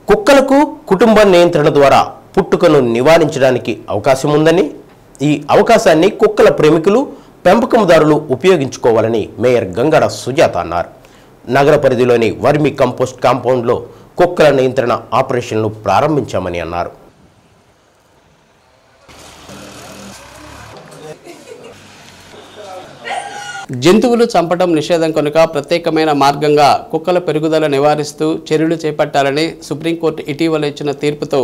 కుక్కలకు కుటుంబ నియంత్రణ ద్వారా పుట్టుకను నివారించడానికి అవకాశం ఉందని, ఈ అవకాశాన్ని కుక్కల ప్రేమికులు, పెంపకందారులు ఉపయోగించుకోవాలని మేయర్ గంగాడ సుజాత అన్నారు. నగర పరిధిలోని వర్మి కంపోస్ట్ కాంపౌండ్లో కుక్కల నియంత్రణ ఆపరేషన్లు ప్రారంభించామని అన్నారు. జంతువులు చంపడం నిషేధం కనుక ప్రత్యేకమైన మార్గంగా కుక్కల పెరుగుదల నివారిస్తూ చర్యలు చేపట్టాలని సుప్రీంకోర్టు ఇటీవల ఇచ్చిన తీర్పుతో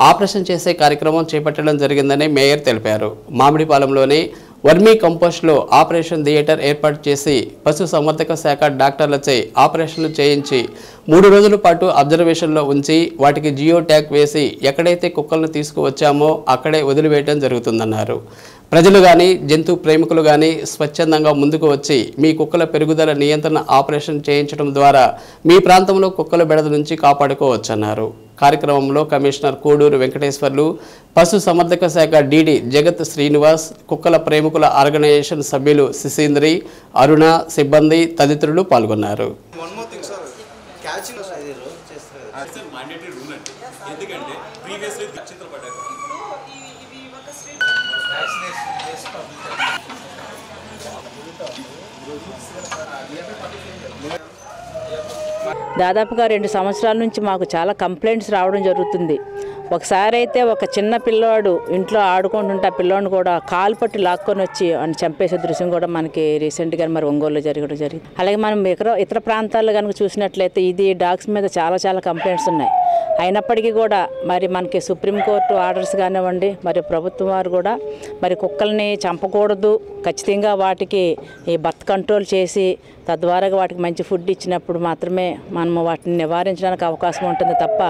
ఆపరేషన్ చేసే కార్యక్రమం చేపట్టడం జరిగిందని మేయర్ తెలిపారు. మామిడిపాలెంలోని వర్మీ కంపోస్ట్లో ఆపరేషన్ థియేటర్ ఏర్పాటు చేసి పశు సంవర్ధక శాఖ డాక్టర్లచే ఆపరేషన్లు చేయించి 3 రోజుల పాటు అబ్జర్వేషన్లో ఉంచి వాటికి జియో ట్యాగ్ వేసి ఎక్కడైతే కుక్కలను తీసుకువచ్చామో అక్కడే వదిలివేయడం జరుగుతుందన్నారు. ప్రజలు కానీ జంతు ప్రేమికులు కానీ స్వచ్ఛందంగా ముందుకు వచ్చి మీ కుక్కల పెరుగుదల నియంత్రణ ఆపరేషన్ చేయించడం ద్వారా మీ ప్రాంతంలో కుక్కల బెడద నుంచి కాపాడుకోవచ్చన్నారు. కార్యక్రమంలో కమిషనర్ కోడూరు వెంకటేశ్వర్లు, పశు సంవర్ధక శాఖ డీడీ జగత్ శ్రీనివాస్, కుక్కల ప్రేమికుల ఆర్గనైజేషన్ సభ్యులు శిశీంద్రి, అరుణ, సిబ్బంది తదితరులు పాల్గొన్నారు. దాదాపుగా 2 సంవత్సరాల నుంచి మాకు చాలా కంప్లైంట్స్ రావడం జరుగుతుంది. ఒకసారి అయితే ఒక చిన్న పిల్లవాడు ఇంట్లో ఆడుకుంటుంటే ఆ పిల్లవాడిని కూడా కాలు పట్టి లాక్కొని వచ్చి అని చంపేసే దృశ్యం కూడా మనకి రీసెంట్గా మరి ఒంగోలులో జరగడం జరిగింది. అలాగే మనం ఇతర ప్రాంతాల్లో కనుక చూసినట్లయితే ఇది డాగ్స్ మీద చాలా కంప్లైంట్స్ ఉన్నాయి. అయినప్పటికీ కూడా మరి మనకి సుప్రీంకోర్టు ఆర్డర్స్ కానివ్వండి, మరి ప్రభుత్వం వారు కూడా మరి కుక్కల్ని చంపకూడదు, ఖచ్చితంగా వాటికి ఈ బర్త్ కంట్రోల్ చేసి తద్వారా వాటికి మంచి ఫుడ్ ఇచ్చినప్పుడు మాత్రమే మనము వాటిని నివారించడానికి అవకాశం ఉంటుంది తప్ప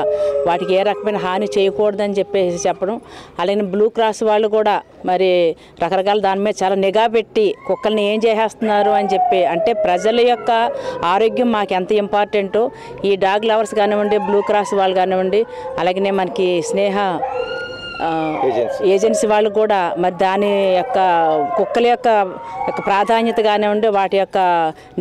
వాటికి ఏ రకమైన హాని చేయకూడదని చెప్పేసి చెప్పడం. అలాగే బ్లూ క్రాస్ వాళ్ళు కూడా మరి రకరకాల దాని మీద చాలా నిఘా పెట్టి కుక్కల్ని ఏం చేసేస్తున్నారు అని చెప్పి, అంటే ప్రజల యొక్క ఆరోగ్యం మాకు ఎంత ఇంపార్టెంటో ఈ డాగ్ లవర్స్ కానివ్వండి, బ్లూ క్రాస్ వాళ్ళు కానివ్వండి, అలాగే మనకి స్నేహ ఏజెన్సీ వాళ్ళు కూడా మరి దాని యొక్క కుక్కల యొక్క ప్రాధాన్యత కానివ్వండి, వాటి యొక్క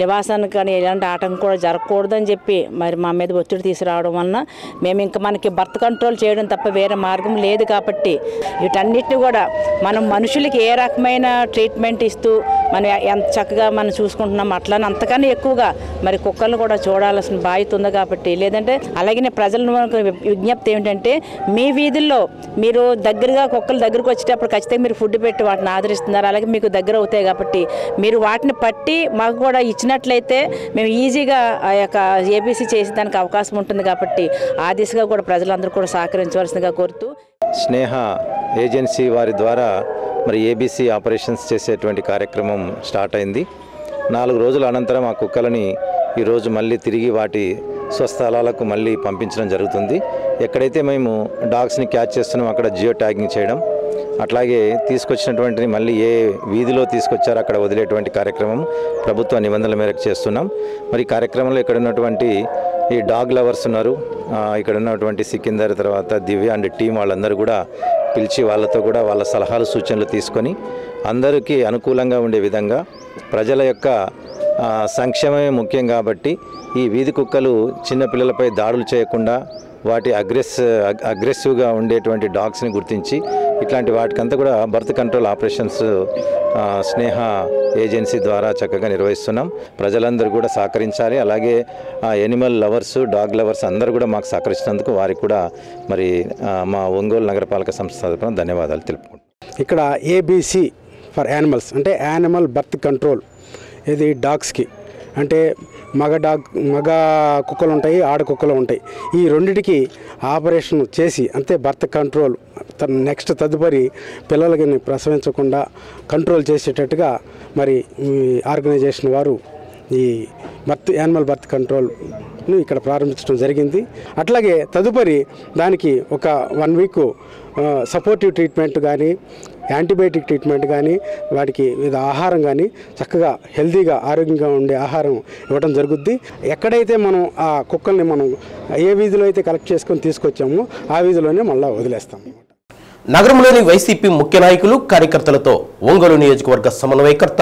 నివాసానికి కానీ ఎలాంటి ఆటంకం కూడా జరగకూడదని చెప్పి మరి మా మీద ఒత్తిడి తీసుకురావడం వలన మేము ఇంకా మనకి బర్త్ కంట్రోల్ చేయడం తప్ప వేరే మార్గం లేదు. కాబట్టి వీటన్నిటిని కూడా మనం మనుషులకి ఏ రకమైన ట్రీట్మెంట్ ఇస్తూ మనం ఎంత చక్కగా మనం చూసుకుంటున్నాం అట్లానే అంతకన్నా ఎక్కువగా మరి కుక్కలను కూడా చూడాల్సిన బాధ్యత ఉంది. కాబట్టి లేదంటే అలాగే ప్రజల విజ్ఞప్తి ఏమిటంటే, మీ వీధుల్లో మీరు దగ్గరగా కుక్కలు దగ్గరకు వచ్చేటప్పుడు ఖచ్చితంగా మీరు ఫుడ్ పెట్టి వాటిని ఆదరిస్తున్నారు, అలాగే మీకు దగ్గర అవుతాయి. కాబట్టి మీరు వాటిని పట్టి మాకు కూడా ఇచ్చినట్లయితే మేము ఈజీగా ఆ యొక్క ఏబీసీ చేసేదానికి అవకాశం ఉంటుంది. కాబట్టి ఆ దిశగా కూడా ప్రజలందరూ కూడా సహకరించవలసిందిగా కోరుతూ, స్నేహ ఏజెన్సీ వారి ద్వారా మరి ఏబీసీ ఆపరేషన్స్ చేసేటువంటి కార్యక్రమం స్టార్ట్ అయింది. 4 రోజుల అనంతరం ఆ కుక్కలని ఈరోజు మళ్ళీ తిరిగి వాటి స్వస్థలాలకు మళ్ళీ పంపించడం జరుగుతుంది. ఎక్కడైతే మేము డాగ్స్ని క్యాచ్ చేస్తున్నామో అక్కడ జియో ట్యాగింగ్ చేయడం, అట్లాగే తీసుకొచ్చినటువంటిని మళ్ళీ ఏ వీధిలో తీసుకొచ్చారో అక్కడ వదిలేటువంటి కార్యక్రమం ప్రభుత్వ నిబంధనల మేరకు చేస్తున్నాం. మరి ఈ కార్యక్రమంలో ఇక్కడ ఉన్నటువంటి ఈ డాగ్ లవర్స్ ఉన్నారు, ఇక్కడ ఉన్నటువంటి సికిందర్, తర్వాత దివ్య అండ్ టీం వాళ్ళందరూ కూడా పిలిచి వాళ్ళతో కూడా వాళ్ళ సలహాలు సూచనలు తీసుకొని అందరికీ అనుకూలంగా ఉండే విధంగా ప్రజల యొక్క సంక్షేమమే ముఖ్యం. కాబట్టి ఈ వీధి కుక్కలు చిన్నపిల్లలపై దాడులు చేయకుండా వాటి అగ్రెసివ్గా ఉండేటువంటి డాగ్స్ని గుర్తించి ఇట్లాంటి వాటికంతా కూడా బర్త్ కంట్రోల్ ఆపరేషన్స్ స్నేహ ఏజెన్సీ ద్వారా చక్కగా నిర్వహిస్తున్నాం. ప్రజలందరూ కూడా సహకరించాలి. అలాగే ఎనిమల్ లవర్స్, డాగ్ లవర్స్ అందరూ కూడా మాకు సహకరించినందుకు వారికి కూడా మరి మా ఒంగోలు నగరపాలక సంస్థ తరపున ధన్యవాదాలు తెలుపుకుంటాం. ఇక్కడ ఏబీసీ ఫర్ యానిమల్స్ అంటే యానిమల్ బర్త్ కంట్రోల్, ఇది డాగ్స్కి అంటే మగ కుక్కలు ఉంటాయి, ఆడ కుక్కలు ఉంటాయి. ఈ రెండిటికి ఆపరేషన్ చేసి అంతే బర్త్ కంట్రోల్ నెక్స్ట్ తదుపరి పిల్లలకి ప్రసవించకుండా కంట్రోల్ చేసేటట్టుగా మరి ఈ ఆర్గనైజేషన్ వారు ఈ యానిమల్ బర్త్ కంట్రోల్ను ఇక్కడ ప్రారంభించడం జరిగింది. అట్లాగే తదుపరి దానికి ఒక 1 వీక్ సపోర్టివ్ ట్రీట్మెంట్ కానీ, యాంటీబయాటిక్ ట్రీట్మెంట్ కానీ, వాటికి ఆహారం కానీ చక్కగా హెల్తీగా ఆరోగ్యంగా ఉండే ఆహారం ఇవ్వడం జరుగుద్ది. ఎక్కడైతే మనం ఆ కుక్కల్ని మనం ఏ వీధిలో అయితే కలెక్ట్ చేసుకొని తీసుకొచ్చామో ఆ వీధిలోనే మళ్ళీ వదిలేస్తాం. నగరంలోని వైసీపీ ముఖ్య నాయకులు, కార్యకర్తలతో ఒంగోలు నియోజకవర్గ సమన్వయకర్త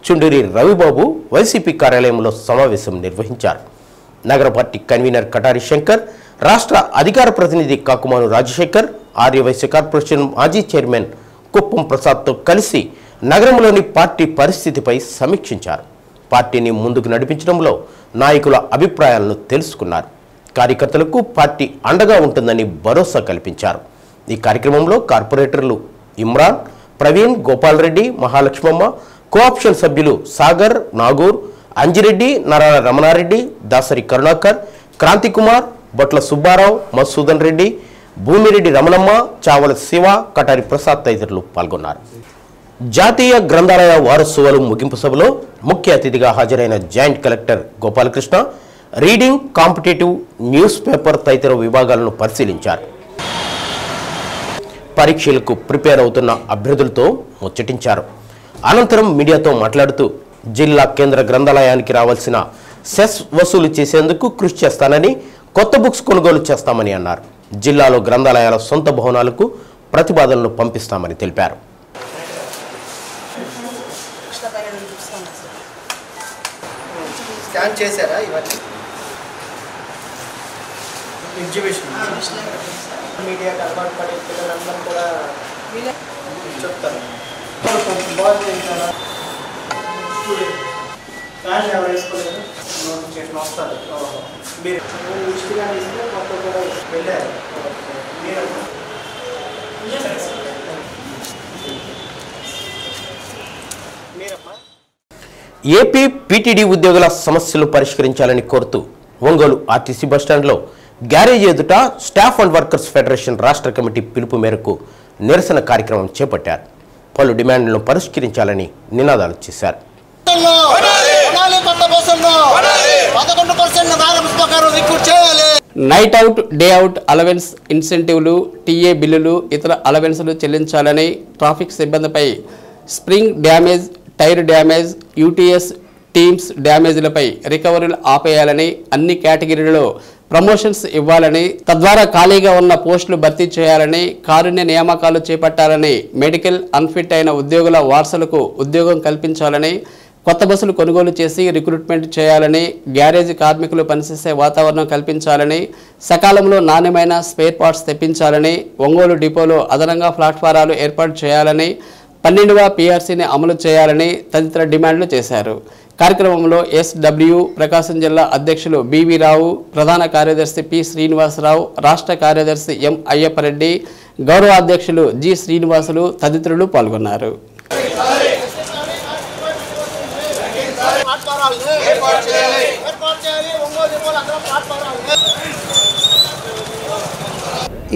చుండూరి రవిబాబు వైసీపీ కార్యాలయంలో సమావేశం నిర్వహించారు. నగర పార్టీ కన్వీనర్ కటారి శంకర్, రాష్ట్ర అధికార ప్రతినిధి కాకుమాను రాజశేఖర్, ఆర్యవైశ్య కార్పొరేషన్ మాజీ చైర్మన్ కుప్పం ప్రసాద్తో కలిసి నగరంలోని పార్టీ పరిస్థితిపై సమీక్షించారు. పార్టీని ముందుకు నడిపించడంలో నాయకుల అభిప్రాయాలను తెలుసుకున్నారు. కార్యకర్తలకు పార్టీ అండగా ఉంటుందని భరోసా కల్పించారు. ఈ కార్యక్రమంలో కార్పొరేటర్లు ఇమ్రాన్, ప్రవీణ్, గోపాల్ రెడ్డి, మహాలక్ష్మమ్మ, కోఆప్షన్ సభ్యులు సాగర్, నాగూర్, అంజిరెడ్డి, నారాయణ రమణారెడ్డి, దాసరి కరుణాకర్, క్రాంతికుమార్, బొట్ల సుబ్బారావు, మధుసూదన్ రెడ్డి, భూమిరెడ్డి రమణమ్మ, చావల శివ, కటారి ప్రసాద్ తదితరులు పాల్గొన్నారు. జాతీయ గ్రంథాలయ వారోత్సవాలు ముగింపు సభలో ముఖ్య అతిథిగా హాజరైన joint collector Gopalakrishna reading, competitive, news paper తదితర విభాగాలను పరిశీలించారు. పరీక్షలకు ప్రిపేర్ అవుతున్న అభ్యర్థులతో ముచ్చటించారు. అనంతరం మీడియాతో మాట్లాడుతూ జిల్లా కేంద్ర గ్రంథాలయానికి రావాల్సిన సెస్ వసూలు చేసేందుకు కృషి చేస్తానని, కొత్త బుక్స్ కొనుగోలు చేస్తామని అన్నారు. జిల్లాలో గ్రంథాలయాల సొంత భవనాలకు ప్రతిపాదనలు పంపిస్తామని తెలిపారు. స్కాన్ చేశారా ఇవన్నీ ఎగ్జిబిషన్ మీడియాకి అలవాటు పడే పిల్లలందరూ కూడా చెప్తారు. ఫ్యాన్ ఎవరు వేసుకోలేదు నోటిఫికేషన్ వస్తారు. మీరు ఉచితంగా ఇస్తే మొత్తం కూడా వెళ్ళారు. ఏపీ పీటీడీ ఉద్యోగుల సమస్యలు పరిష్కరించాలని కోరుతూ ఒంగోలు ఆర్టీసీ బస్టాండ్లో గ్యారేజ్ ఎదుట స్టాఫ్ అండ్ వర్కర్స్ ఫెడరేషన్ రాష్ట్ర కమిటీ పిలుపు మేరకు నిరసన కార్యక్రమం చేపట్టారు. పలు డిమాండ్లను పరిష్కరించాలని నినాదాలు చేశారు. Night out, day out allowance ఇన్సెంటివ్లు, టీఏ బిల్లులు, ఇతర అలవెన్స్లు చెల్లించాలని, ట్రాఫిక్ సిబ్బందిపై spring damage, tyre damage, UTS teams డ్యామేజ్లపై రికవరీలు ఆపేయాలని, అన్ని కేటగిరీలలో ప్రమోషన్స్ ఇవ్వాలని, తద్వారా ఖాళీగా ఉన్న పోస్టులు భర్తీ చేయాలని, కారుణ్య నియామకాలు చేపట్టాలని, మెడికల్ అన్ఫిట్ అయిన ఉద్యోగుల వారసులకు ఉద్యోగం కల్పించాలని, కొత్త బస్సులు కొనుగోలు చేసి రిక్రూట్మెంట్ చేయాలని, గ్యారేజ్ కార్మికులు పనిచేసే వాతావరణం కల్పించాలని, సకాలంలో నాణ్యమైన స్పేర్ పార్ట్స్ తెప్పించాలని, ఒంగోలు డిపోలో అదనంగా ప్లాట్ఫారాలు ఏర్పాటు చేయాలని, 12వ పీఆర్సీని అమలు చేయాలని తదితర డిమాండ్లు చేశారు. కార్యక్రమంలో ఎస్డబ్ల్యూ ప్రకాశం జిల్లా అధ్యక్షులు బివి రావు, ప్రధాన కార్యదర్శి పి శ్రీనివాసరావు, రాష్ట్ర కార్యదర్శి ఎం అయ్యప్పరెడ్డి, గౌరవ అధ్యక్షులు జి శ్రీనివాసులు తదితరులు పాల్గొన్నారు.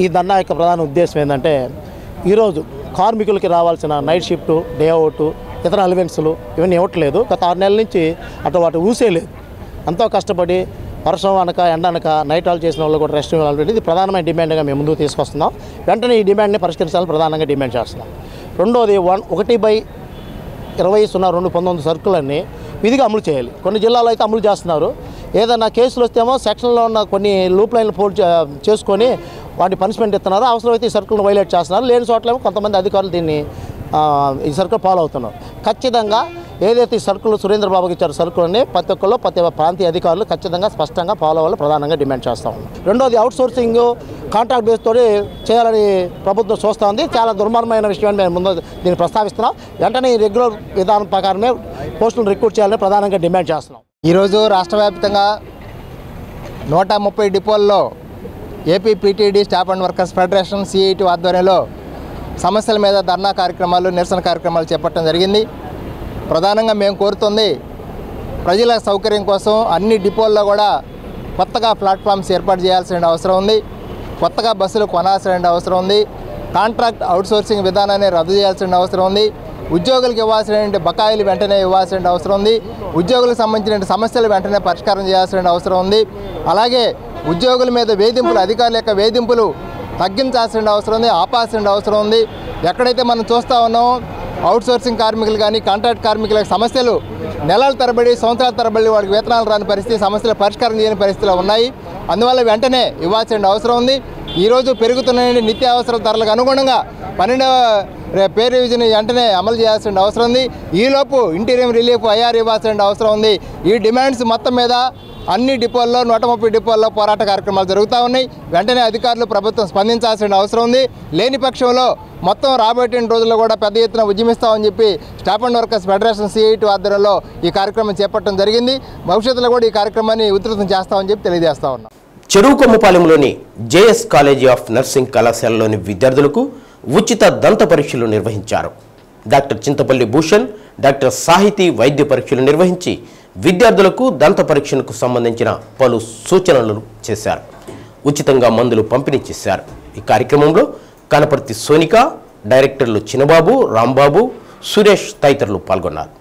ఈ ధర్నా యొక్క ప్రధాన ఉద్దేశం ఏంటంటే ఈరోజు కార్మికులకి రావాల్సిన నైట్ షిఫ్ట్, డే అవుట్, ఇతర అలవెన్స్లు ఇవన్నీ ఇవ్వట్లేదు. గత 6 నెలల నుంచి అటు వాటి ఊసేలేదు. ఎంతో కష్టపడి వర్షం అనక ఎండ అనక నైట్ ఆల్ చేసిన వాళ్ళు కూడా రెస్ట్ ఇవ్వాలి. ఇది ప్రధానమైన డిమాండ్గా మేము ముందుకు తీసుకొస్తున్నాం. వెంటనే ఈ డిమాండ్ని పరిష్కరించాలని ప్రధానంగా డిమాండ్ చేస్తున్నాం. రెండోది 1/20/02/19 సర్కులన్నీ విధిగా అమలు చేయాలి. కొన్ని జిల్లాలో అయితే అమలు చేస్తున్నారు. ఏదైనా కేసులు వస్తేమో సెక్షన్లో ఉన్న కొన్ని లూప్ లైన్లు ఫోల్డ్ చేసుకొని వాటి పనిష్మెంట్ ఇస్తున్నారు. అవసరమైతే ఈ సర్కుల్ని వైలేట్ చేస్తున్నారు. లేని చోట్లేమో కొంతమంది అధికారులు దీన్ని ఈ సర్కుల్ ఫాలో అవుతున్నారు. ఖచ్చితంగా ఏదైతే ఈ సర్కుల్ సురేంద్రబాబుకి ఇచ్చారో సర్కుల్ని ప్రతి ఒక్కళ్ళు ప్రతి ప్రాంతీయ అధికారులు ఖచ్చితంగా స్పష్టంగా ఫాలో అవ్వాలి ప్రధానంగా డిమాండ్ చేస్తూ ఉన్నాం. రెండోది అవుట్ సోర్సింగ్ కాంట్రాక్ట్ బేస్ తోటి చేయాలని ప్రభుత్వం చూస్తూ ఉంది. చాలా దుర్మార్గమైన విషయాన్ని మేము ముందు దీన్ని ప్రస్తావిస్తున్నాం. వెంటనే ఈ రెగ్యులర్ విధానం ప్రకారమే పోస్టులను రిక్రూట్ చేయాలని ప్రధానంగా డిమాండ్ చేస్తున్నాం. ఈరోజు రాష్ట్ర వ్యాప్తంగా 130 డిపోల్లో AP PTD staff and workers federation CIT ఆధ్వర్యంలో సమస్యల మీద ధర్నా కార్యక్రమాలు, నిరసన కార్యక్రమాలు చేపట్టడం జరిగింది. ప్రధానంగా మేము కోరుతుంది ప్రజల సౌకర్యం కోసం అన్ని డిపోల్లో కూడా కొత్తగా ప్లాట్ఫామ్స్ ఏర్పాటు చేయాల్సిన అవసరం ఉంది. కొత్తగా బస్సులు కొనాల్సిన అవసరం ఉంది. కాంట్రాక్ట్ అవుట్సోర్సింగ్ విధానాన్ని రద్దు చేయాల్సిన అవసరం ఉంది. ఉద్యోగులకు ఇవ్వాల్సిన బకాయిలు వెంటనే ఇవ్వాల్సిన అవసరం ఉంది. ఉద్యోగులకు సంబంధించిన సమస్యలు వెంటనే పరిష్కారం చేయాల్సిన అవసరం ఉంది. అలాగే ఉద్యోగుల మీద వేధింపులు, అధికారుల యొక్క వేధింపులు తగ్గించాల్సిన అవసరం ఉంది, ఆపాల్సిన అవసరం ఉంది. ఎక్కడైతే మనం చూస్తూ ఉన్నామో అవుట్సోర్సింగ్ కార్మికులు కానీ కాంట్రాక్ట్ కార్మికుల సమస్యలు నెలల తరబడి, సంవత్సరాల తరబడి వాడికి వేతనాలు రాని పరిస్థితి, సమస్యలు పరిష్కారం చేయని పరిస్థితులు ఉన్నాయి. అందువల్ల వెంటనే ఇవ్వాల్సిన అవసరం ఉంది. ఈరోజు పెరుగుతున్న నిత్యావసర ధరలకు అనుగుణంగా 12వ పే రివిజన్ వెంటనే అమలు చేయాల్సిన అవసరం ఉంది. ఈలోపు ఇంటీరియం రిలీఫ్ ఐఆర్ ఇవ్వాల్సిన అవసరం ఉంది. ఈ డిమాండ్స్ మొత్తం మీద అన్ని డిపోల్లో 130 డిపోల్లో పోరాట కార్యక్రమాలు జరుగుతూ ఉన్నాయి. వెంటనే అధికారులు, ప్రభుత్వం స్పందించాల్సిన అవసరం ఉంది. లేని పక్షంలో మొత్తం రాబోయే రోజుల్లో కూడా పెద్ద ఎత్తున ఉద్యమిస్తామని చెప్పి staff and workers federation CIT ఆధ్వర్యంలో ఈ కార్యక్రమం చేపట్టడం జరిగింది. భవిష్యత్తులో కూడా ఈ కార్యక్రమాన్ని ఉధృతం చేస్తామని చెప్పి తెలియజేస్తా ఉన్నాం. చెరువుకొమ్మపాలెంలోని జేఎస్ కాలేజీ ఆఫ్ నర్సింగ్ కళాశాలలోని విద్యార్థులకు ఉచిత దంత పరీక్షలు నిర్వహించారు. డాక్టర్ చింతపల్లి భూషణ్, డాక్టర్ సాహితీ వైద్య పరీక్షలు నిర్వహించి విద్యార్థులకు దంత పరీక్షలకు సంబంధించిన పలు సూచనలు చేశారు. ఉచితంగా మందులు పంపిణీ చేశారు. ఈ కార్యక్రమంలో కనపర్తి సోనిక, డైరెక్టర్లు చిన్నబాబు, రాంబాబు, సురేష్ తదితరులు పాల్గొన్నారు.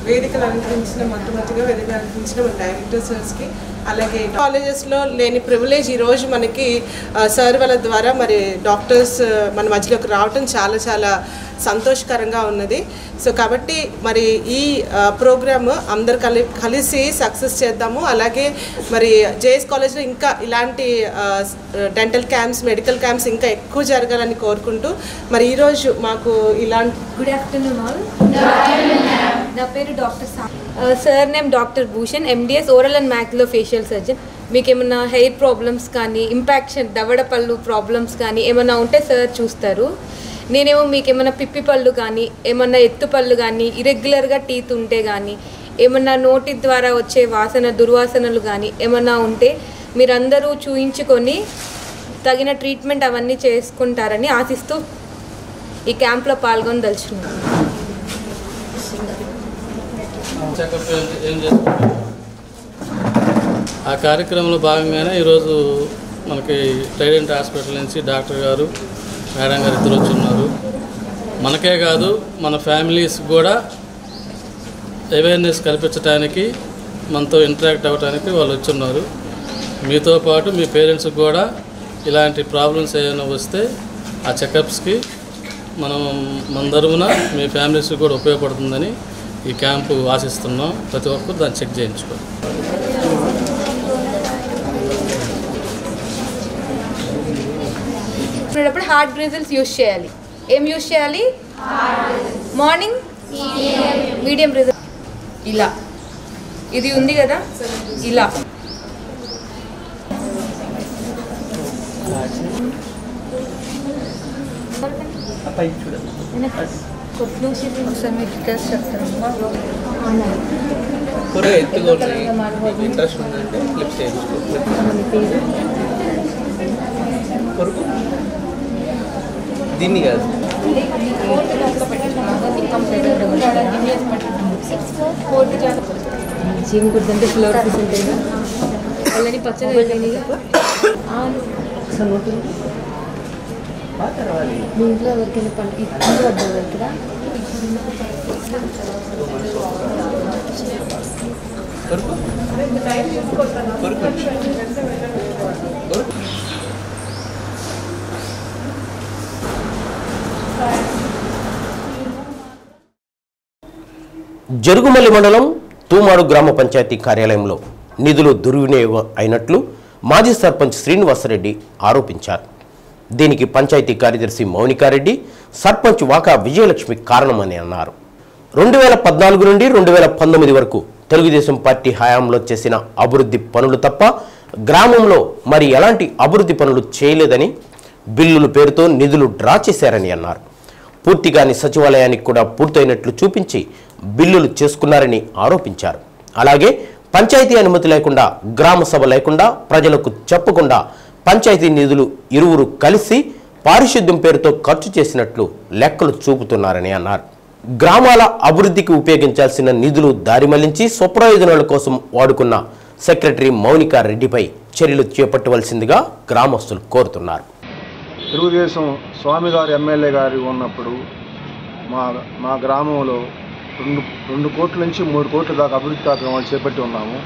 వేదికలు అలంకరించిన మొట్టమొదటిగా వేదిక అలంకరించిన మన డైరెక్టర్ సార్స్కి, అలాగే కాలేజెస్లో లేని ప్రివిలేజ్ ఈరోజు మనకి సార్ వాళ్ళ ద్వారా మరి డాక్టర్స్ మన మధ్యలోకి రావటం చాలా చాలా సంతోషకరంగా ఉన్నది. సో కాబట్టి మరి ఈ ప్రోగ్రామ్ అందరు కలిసి సక్సెస్ చేద్దాము. అలాగే మరి జేఎస్ కాలేజ్లో ఇంకా ఇలాంటి డెంటల్ క్యాంప్స్, మెడికల్ క్యాంప్స్ ఇంకా ఎక్కువ జరగాలని కోరుకుంటూ మరి ఈరోజు మాకు ఇలాంటి గుడ్ ఆఫ్టర్నూన్ ఆల్. నా పేరు doctor sir name doctor Bhushan, MDS oral and maxillofacial surgeon. మీకు ఏమైనా హెయిర్ ప్రాబ్లమ్స్ కానీ, ఇంపాక్షన్ దవడ పళ్ళు ప్రాబ్లమ్స్ కానీ ఏమైనా ఉంటే సార్ చూస్తారు. నేనేమో మీకు ఏమైనా పిప్పి పళ్ళు కానీ, ఏమన్నా ఎత్తు పళ్ళు కానీ, ఇరెగ్యులర్గా టీత్ ఉంటే కానీ, ఏమన్నా నోటి ద్వారా వచ్చే దుర్వాసనలు కానీ ఏమన్నా ఉంటే మీరందరూ చూయించుకొని తగిన ట్రీట్మెంట్ అవన్నీ చేసుకుంటారని ఆశిస్తూ ఈ క్యాంప్లో పాల్గొనదలుచుకున్నాను. ఆ కార్యక్రమంలో భాగంగానే ఈరోజు మనకి ట్రైడెంట్ హాస్పిటల్ నుంచి డాక్టర్ గారు, మేడం గారు ఇద్దరు వచ్చి ఉన్నారు. మనకే కాదు మన ఫ్యామిలీస్ కూడా అవేర్నెస్ కల్పించడానికి, మనతో ఇంటరాక్ట్ అవ్వడానికి వాళ్ళు వచ్చున్నారు. మీతో పాటు మీ పేరెంట్స్కి కూడా ఇలాంటి ప్రాబ్లమ్స్ ఏమైనా వస్తే ఆ చెకప్స్కి మన తరపున మీ ఫ్యామిలీస్కి కూడా ఉపయోగపడుతుందని ఈ క్యాంపు ఆశిస్తున్నాం. ప్రతి ఒక్కరు దాన్ని చెక్ చేయించుకోండి. ఇప్పుడు హార్డ్ బ్రేజల్స్ యూజ్ చేయాలి. ఏం యూజ్ చేయాలి? మార్నింగ్, మీడియం బ్రేజల్ ఇలా, ఇది ఉంది కదా ఇలా. ఇంట్రెస్ట్ ఉందంటే క్లిప్ చేయించుకో. దీన్ని కాదు, జీమ్ కుద్దంటే ఫ్లోర్ పీస్ ఉంటాయి వాళ్ళని పచ్చగా మీ ఇంట్లో ఎవరికైనా పంట ఇబ్బంది పడ్డారు ఇక్కడ జరుగుమల్లి మండలం తూమాడు గ్రామ పంచాయతీ కార్యాలయంలో నిధులు దుర్వినియోగం అయినట్లు మాజీ సర్పంచ్ శ్రీనివాసరెడ్డి ఆరోపించారు. దీనికి పంచాయతీ కార్యదర్శి మౌనికారెడ్డి, సర్పంచ్ వాకా విజయలక్ష్మి కారణమని అన్నారు. 2014 నుండి 2019 వరకు తెలుగుదేశం పార్టీ హయాంలో చేసిన అభివృద్ధి పనులు తప్ప గ్రామంలో మరి ఎలాంటి అభివృద్ధి పనులు చేయలేదని, బిల్లుల పేరుతో నిధులు డ్రా చేశారని అన్నారు. పూర్తిగాని సచివాలయానికి కూడా పూర్తయినట్లు చూపించి బిల్లులు చేసుకున్నారని ఆరోపించారు. అలాగే పంచాయతీ అనుమతి లేకుండా, గ్రామ సభ లేకుండా, ప్రజలకు చెప్పకుండా పంచాయతీ నిధులు ఇరువురు కలిసి పారిశుద్ధ్యం పేరుతో ఖర్చు చేసినట్లు లెక్కలు చూపుతున్నారని అన్నారు. గ్రామాల అభివృద్ధికి ఉపయోగించాల్సిన నిధులు దారి మళ్లించి స్వప్రయోజనాల కోసం వాడుకున్న సెక్రటరీ మౌనికా రెడ్డిపై చర్యలు చేపట్టవలసిందిగా గ్రామస్తులు కోరుతున్నారు. తెలుగుదేశం స్వామి గారు ఎమ్మెల్యే గారు ఉన్నప్పుడు మా గ్రామంలో 2 కోట్ల నుంచి 3 కోట్ల దాకా అభివృద్ధి కార్యక్రమాలు చేపట్టి ఉన్నాము.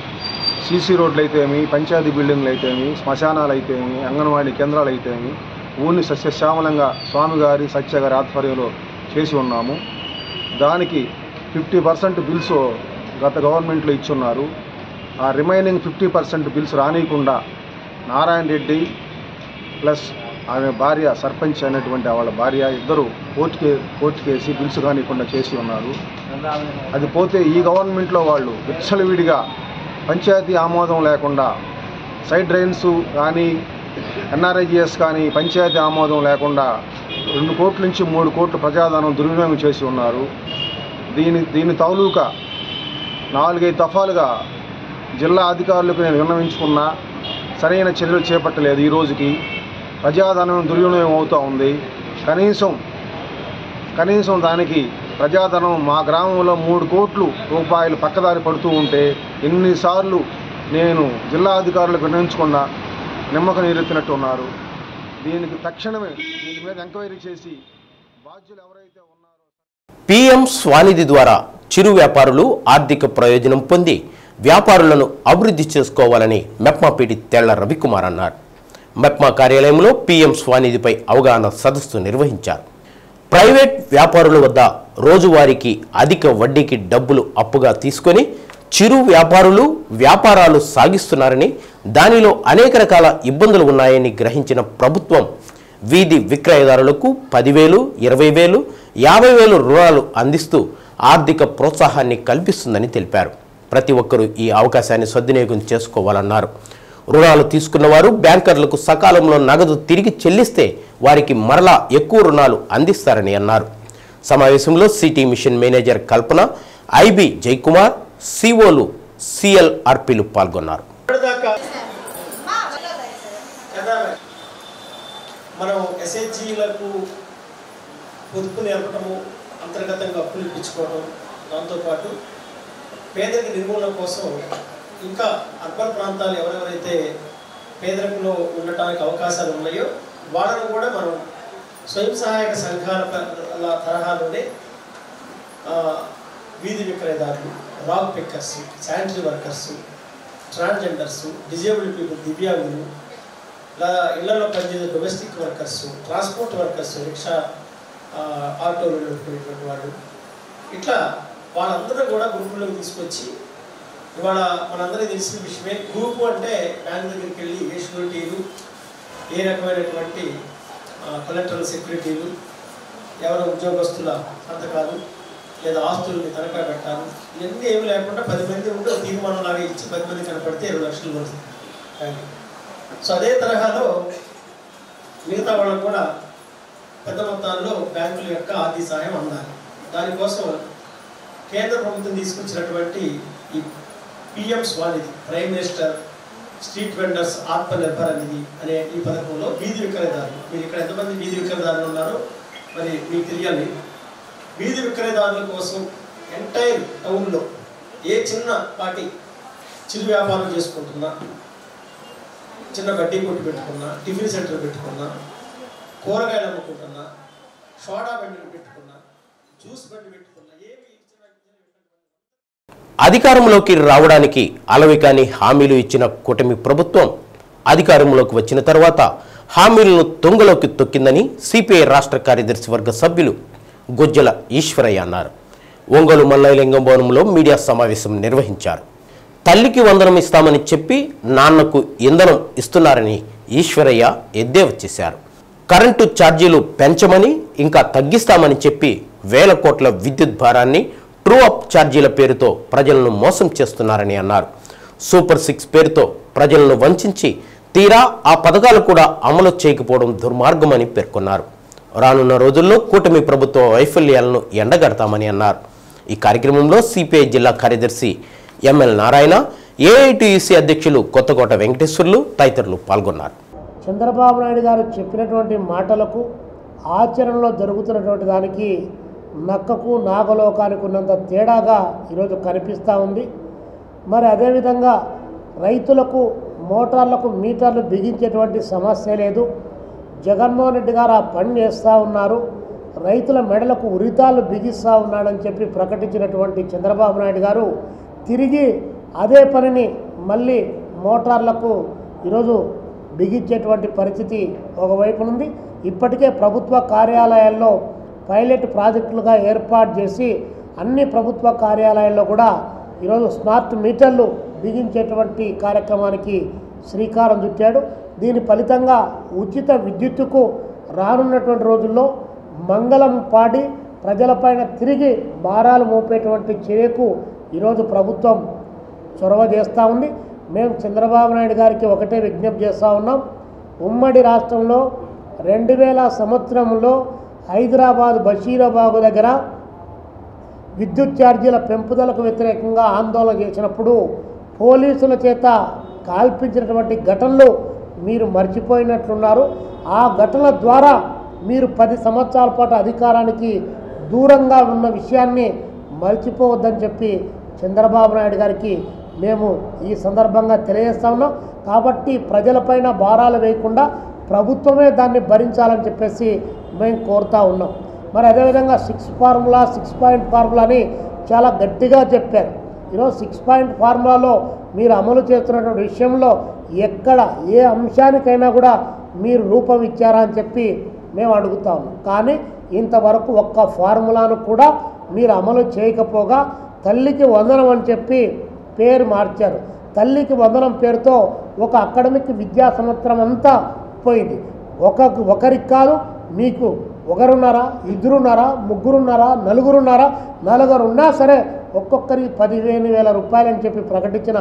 సీసీ రోడ్లు అయితేమి, పంచాయతీ బిల్డింగ్లు అయితేమి, శ్మశానాలు అయితేమి, అంగన్వాడీ కేంద్రాలు అయితేమి ఊరిని సస్యశ్యామలంగా స్వామి గారి సత్య గారి ఆధ్వర్యంలో చేసి ఉన్నాము. దానికి 50% బిల్స్ గత గవర్నమెంట్లో ఇచ్చున్నారు. ఆ రిమైనింగ్ 50% బిల్స్ రానియకుండా నారాయణ రెడ్డి ప్లస్ ఆమె భార్య సర్పంచ్ అయినటువంటి వాళ్ళ భార్య ఇద్దరు కోర్టు కేసి బిల్స్ కానికుండా చేసి ఉన్నారు. అది పోతే ఈ గవర్నమెంట్లో వాళ్ళు విచ్చలవిడిగా పంచాయతీ ఆమోదం లేకుండా సైడ్ డ్రైన్స్ కానీ, ఎన్ఆర్ఐజిఎస్ కానీ పంచాయతీ ఆమోదం లేకుండా 2 కోట్ల నుంచి 3 కోట్ల ప్రజాధనం దుర్వినియోగం చేసి ఉన్నారు. దీని తాలూకా 4-5 దఫాలుగా జిల్లా అధికారులకు నేను విన్నవించుకున్నా, సరైన చర్యలు చేపట్టలేదు. ఈ రోజుకి ప్రజాధనం దుర్వినియోగం అవుతూ ఉంది. కనీసం దానికి ప్రజాధనం మా గ్రామంలో 3 కోట్ల రూపాయలు పక్కదారి పడుతూ ఉంటే ఎన్నిసార్లు నేను జిల్లా అధికారులకు విన్నవించకుండా నిమ్మక నీరెత్తినట్టు ఉన్నారు. దీనికి తక్షణమే దీని మీద ఎంక్వైరీ చేసి బాధ్యులు ఎవరైతే ఉన్నారో పీఎం స్వానిధి ద్వారా చిరు వ్యాపారులు ఆర్థిక ప్రయోజనం పొంది వ్యాపారులను అభివృద్ధి చేసుకోవాలని మెప్మాపీడి తెళ్ల రవికుమార్ అన్నారు. మెప్మా కార్యాలయంలో పీఎం స్వానిధిపై అవగాహన సదస్సు నిర్వహించారు. ప్రైవేట్ వ్యాపారుల వద్ద రోజువారీకి అధిక వడ్డీకి డబ్బులు అప్పుగా తీసుకొని చిరు వ్యాపారులు వ్యాపారాలు సాగిస్తున్నారని, దానిలో అనేక రకాల ఇబ్బందులు ఉన్నాయని గ్రహించిన ప్రభుత్వం వీధి విక్రయదారులకు 10,000, 20,000, 50,000 రుణాలు అందిస్తూ ఆర్థిక ప్రోత్సాహాన్ని కల్పిస్తుందని తెలిపారు. ప్రతి ఒక్కరూ ఈ అవకాశాన్ని సద్వినియోగం చేసుకోవాలన్నారు. రుణాలు తీసుకున్న వారు బ్యాంకర్లకు సకాలంలో నగదు తిరిగి చెల్లిస్తే వారికి మరలా ఎక్కువ రుణాలు అందిస్తారని అన్నారు. సమావేశంలో సిటీ మిషన్ మేనేజర్ కల్పన, ఐబి జయకుమార్, సిఓలు, సిఎల్ఆర్పీలు పాల్గొన్నారు. మనం ఎస్హెచ్జీలకు పొదుపు నేర్పడము, అంతర్గతంగా అప్పులు ఇప్పించుకోవడం, దాంతోపాటు పేదరిక నిర్మూలన కోసం ఇంకా అర్బన్ ప్రాంతాలు ఎవరెవరైతే పేదరికంలో ఉండటానికి అవకాశాలు ఉన్నాయో వాళ్ళను కూడా మనం స్వయం సహాయక సంఘాల తరహాలోనే వీధి విక్రయదారులు, rag pickers, sanitary workers, transgenders, disabled people, దివ్యాంగులు, ఇలా ఇళ్లలో పనిచేసే domestic workers, transport workers, rickshaw ఆటోలు నడుపుకునేటువంటి వాళ్ళు, ఇట్లా వాళ్ళందరూ కూడా గ్రూపుల్లోకి తీసుకొచ్చి ఇవాళ మనందరికీ తెలిసిన విషయమే. గ్రూపు అంటే బ్యాంక్ దగ్గరికి వెళ్ళి ఏ షూరిటీలు, ఏ రకమైనటువంటి కలెక్టర్ సెక్యూరిటీలు, ఎవరో ఉద్యోగస్తుల సంతకాలు లేదా ఆస్తుల్ని తనఖా పెట్టాలి, ఇవన్నీ ఏమి లేకుండా 10 మంది ఉంటే ఒక తీర్మానం లాగా ఇచ్చి 10 మంది కనపడితే 20 లక్షలు పడుతుంది. సో అదే తరహాలో మిగతా వాళ్ళకు కూడా పెద్ద మొత్తాల్లో బ్యాంకుల యొక్క ఆర్థిక సహాయం అందాలి. దానికోసం కేంద్ర ప్రభుత్వం తీసుకొచ్చినటువంటి ఈ PM Svanidhi, prime minister street vendors Atmanirbhar Nidhi అనే ఈ పథకంలో వీధి విక్రయదారులు, మీరు ఇక్కడ ఎంతమంది వీధి విక్రయదారులు ఉన్నారో మరి మీకు తెలియాలి. వీధి విక్రయదారుల కోసం ఎంటైర్ టౌన్లో ఏ చిన్న పాటి చిరు వ్యాపారం చేసుకుంటున్నా, చిన్న బడ్డీ కొట్టు పెట్టుకున్నా, టిఫిన్ సెంటర్ పెట్టుకున్నా, కూరగాయలు అమ్ముకుంటున్నా, సోడా బండిని పెట్టుకున్నా, జ్యూస్ బండి పెట్టుకున్నా, అధికారంలోకి రావడానికి అలవికాని హామీలు ఇచ్చిన కూటమి ప్రభుత్వం అధికారంలోకి వచ్చిన తర్వాత హామీలను తుంగలోకి తొక్కిందని సిపిఐ రాష్ట్ర కార్యదర్శి వర్గ సభ్యులు గుజ్జల ఈశ్వరయ్య అన్నారు. ఒంగోలు మల్లయ్యలింగం భవనంలో మీడియా సమావేశం నిర్వహించారు. తల్లికి వందనం ఇస్తామని చెప్పి నాన్నకు ఇంధనం ఇస్తున్నారని ఈశ్వరయ్య ఎద్దేవా చేశారు. కరెంటు ఛార్జీలు పెంచమని ఇంకా తగ్గిస్తామని చెప్పి వేల కోట్ల విద్యుత్ భారాన్ని ట్రూ అప్ ఛార్జీల పేరుతో ప్రజలను మోసం చేస్తున్నారని అన్నారు. సూపర్ 6 పేరుతో ప్రజలను వంచించి తీరా ఆ పథకాలు కూడా అమలు చేయకపోవడం దుర్మార్గమని పేర్కొన్నారు. రానున్న రోజుల్లో కూటమి ప్రభుత్వ వైఫల్యాలను ఎండగడతామని అన్నారు. ఈ కార్యక్రమంలో సిపిఐ జిల్లా కార్యదర్శి ఎంఎల్ నారాయణ, ఏఐటియుసి అధ్యక్షులు కొత్తకోట వెంకటేశ్వర్లు తదితరులు పాల్గొన్నారు. చంద్రబాబు నాయుడు గారు చెప్పినటువంటి మాటలకు ఆచరణలో జరుగుతున్నటువంటి దానికి నక్కకు నాగలోకానికి ఉన్నంత తేడాగా ఈరోజు కనిపిస్తూ ఉంది. మరి అదేవిధంగా రైతులకు మోటార్లకు మీటర్లు బిగించేటువంటి సమస్య లేదు. జగన్మోహన్ రెడ్డి గారు ఆ పని చేస్తూ ఉన్నారు. రైతుల మెడలకు ఉరితాలు బిగిస్తూ ఉన్నాడని చెప్పి ప్రకటించినటువంటి చంద్రబాబు నాయుడు గారు తిరిగి అదే పనిని మళ్ళీ మోటార్లకు ఈరోజు బిగించేటువంటి పరిస్థితి ఒకవైపు ఉంది. ఇప్పటికే ప్రభుత్వ కార్యాలయాల్లో పైలట్ ప్రాజెక్టులుగా ఏర్పాటు చేసి అన్ని ప్రభుత్వ కార్యాలయాల్లో కూడా ఈరోజు స్మార్ట్ మీటర్లు బిగించేటువంటి కార్యక్రమానికి శ్రీకారం చుట్టాడు. దీని ఫలితంగా ఉచిత విద్యుత్తుకు రానున్నటువంటి రోజుల్లో మంగళం పాడి ప్రజలపైన తిరిగి భారాలు మోపేటువంటి చర్యకు ఈరోజు ప్రభుత్వం చొరవ చేస్తూ ఉంది. మేము చంద్రబాబు నాయుడు గారికి ఒకటే విజ్ఞప్తి చేస్తూ ఉన్నాం. ఉమ్మడి రాష్ట్రంలో 2000 సంవత్సరంలో హైదరాబాద్ బషీరాబాద్ దగ్గర విద్యుత్ ఛార్జీల పెంపుదలకు వ్యతిరేకంగా ఆందోళన చేసినప్పుడు పోలీసుల చేత కాల్పించినటువంటి ఘటనలు మీరు మర్చిపోయినట్లున్నారు. ఆ ఘటనల ద్వారా మీరు 10 సంవత్సరాల పాటు అధికారానికి దూరంగా ఉన్న విషయాన్ని మర్చిపోవద్దని చెప్పి చంద్రబాబు నాయుడు గారికి మేము ఈ సందర్భంగా తెలియజేస్తా ఉన్నాం. కాబట్టి ప్రజలపైన భారాలు వేయకుండా ప్రభుత్వమే దాన్ని భరించాలని చెప్పేసి మేము కోరుతా ఉన్నాం. మరి అదేవిధంగా 6 ఫార్ములా 6 పాయింట్ ఫార్ములా అని చాలా గట్టిగా చెప్పారు. ఈరోజు 6 పాయింట్ ఫార్ములాలో మీరు అమలు చేస్తున్నటువంటి విషయంలో ఎక్కడ ఏ అంశానికైనా కూడా మీరు రూపం ఇచ్చారా అని చెప్పి మేము అడుగుతా ఉన్నాం. కానీ ఇంతవరకు ఒక్క ఫార్ములాను కూడా మీరు అమలు చేయకపోగా తల్లికి వందనం అని చెప్పి పేరు మార్చారు. తల్లికి వందనం పేరుతో ఒక అకాడమిక్ విద్యా సంవత్సరం అంతా పోయింది. ఒకరికి కాదు, మీకు ఒకరున్నారా, ఇద్దరున్నారా, ముగ్గురున్నారా, నలుగురున్నారా, నలుగురున్నా సరే ఒక్కొక్కరికి 15,000 రూపాయలు అని చెప్పి ప్రకటించిన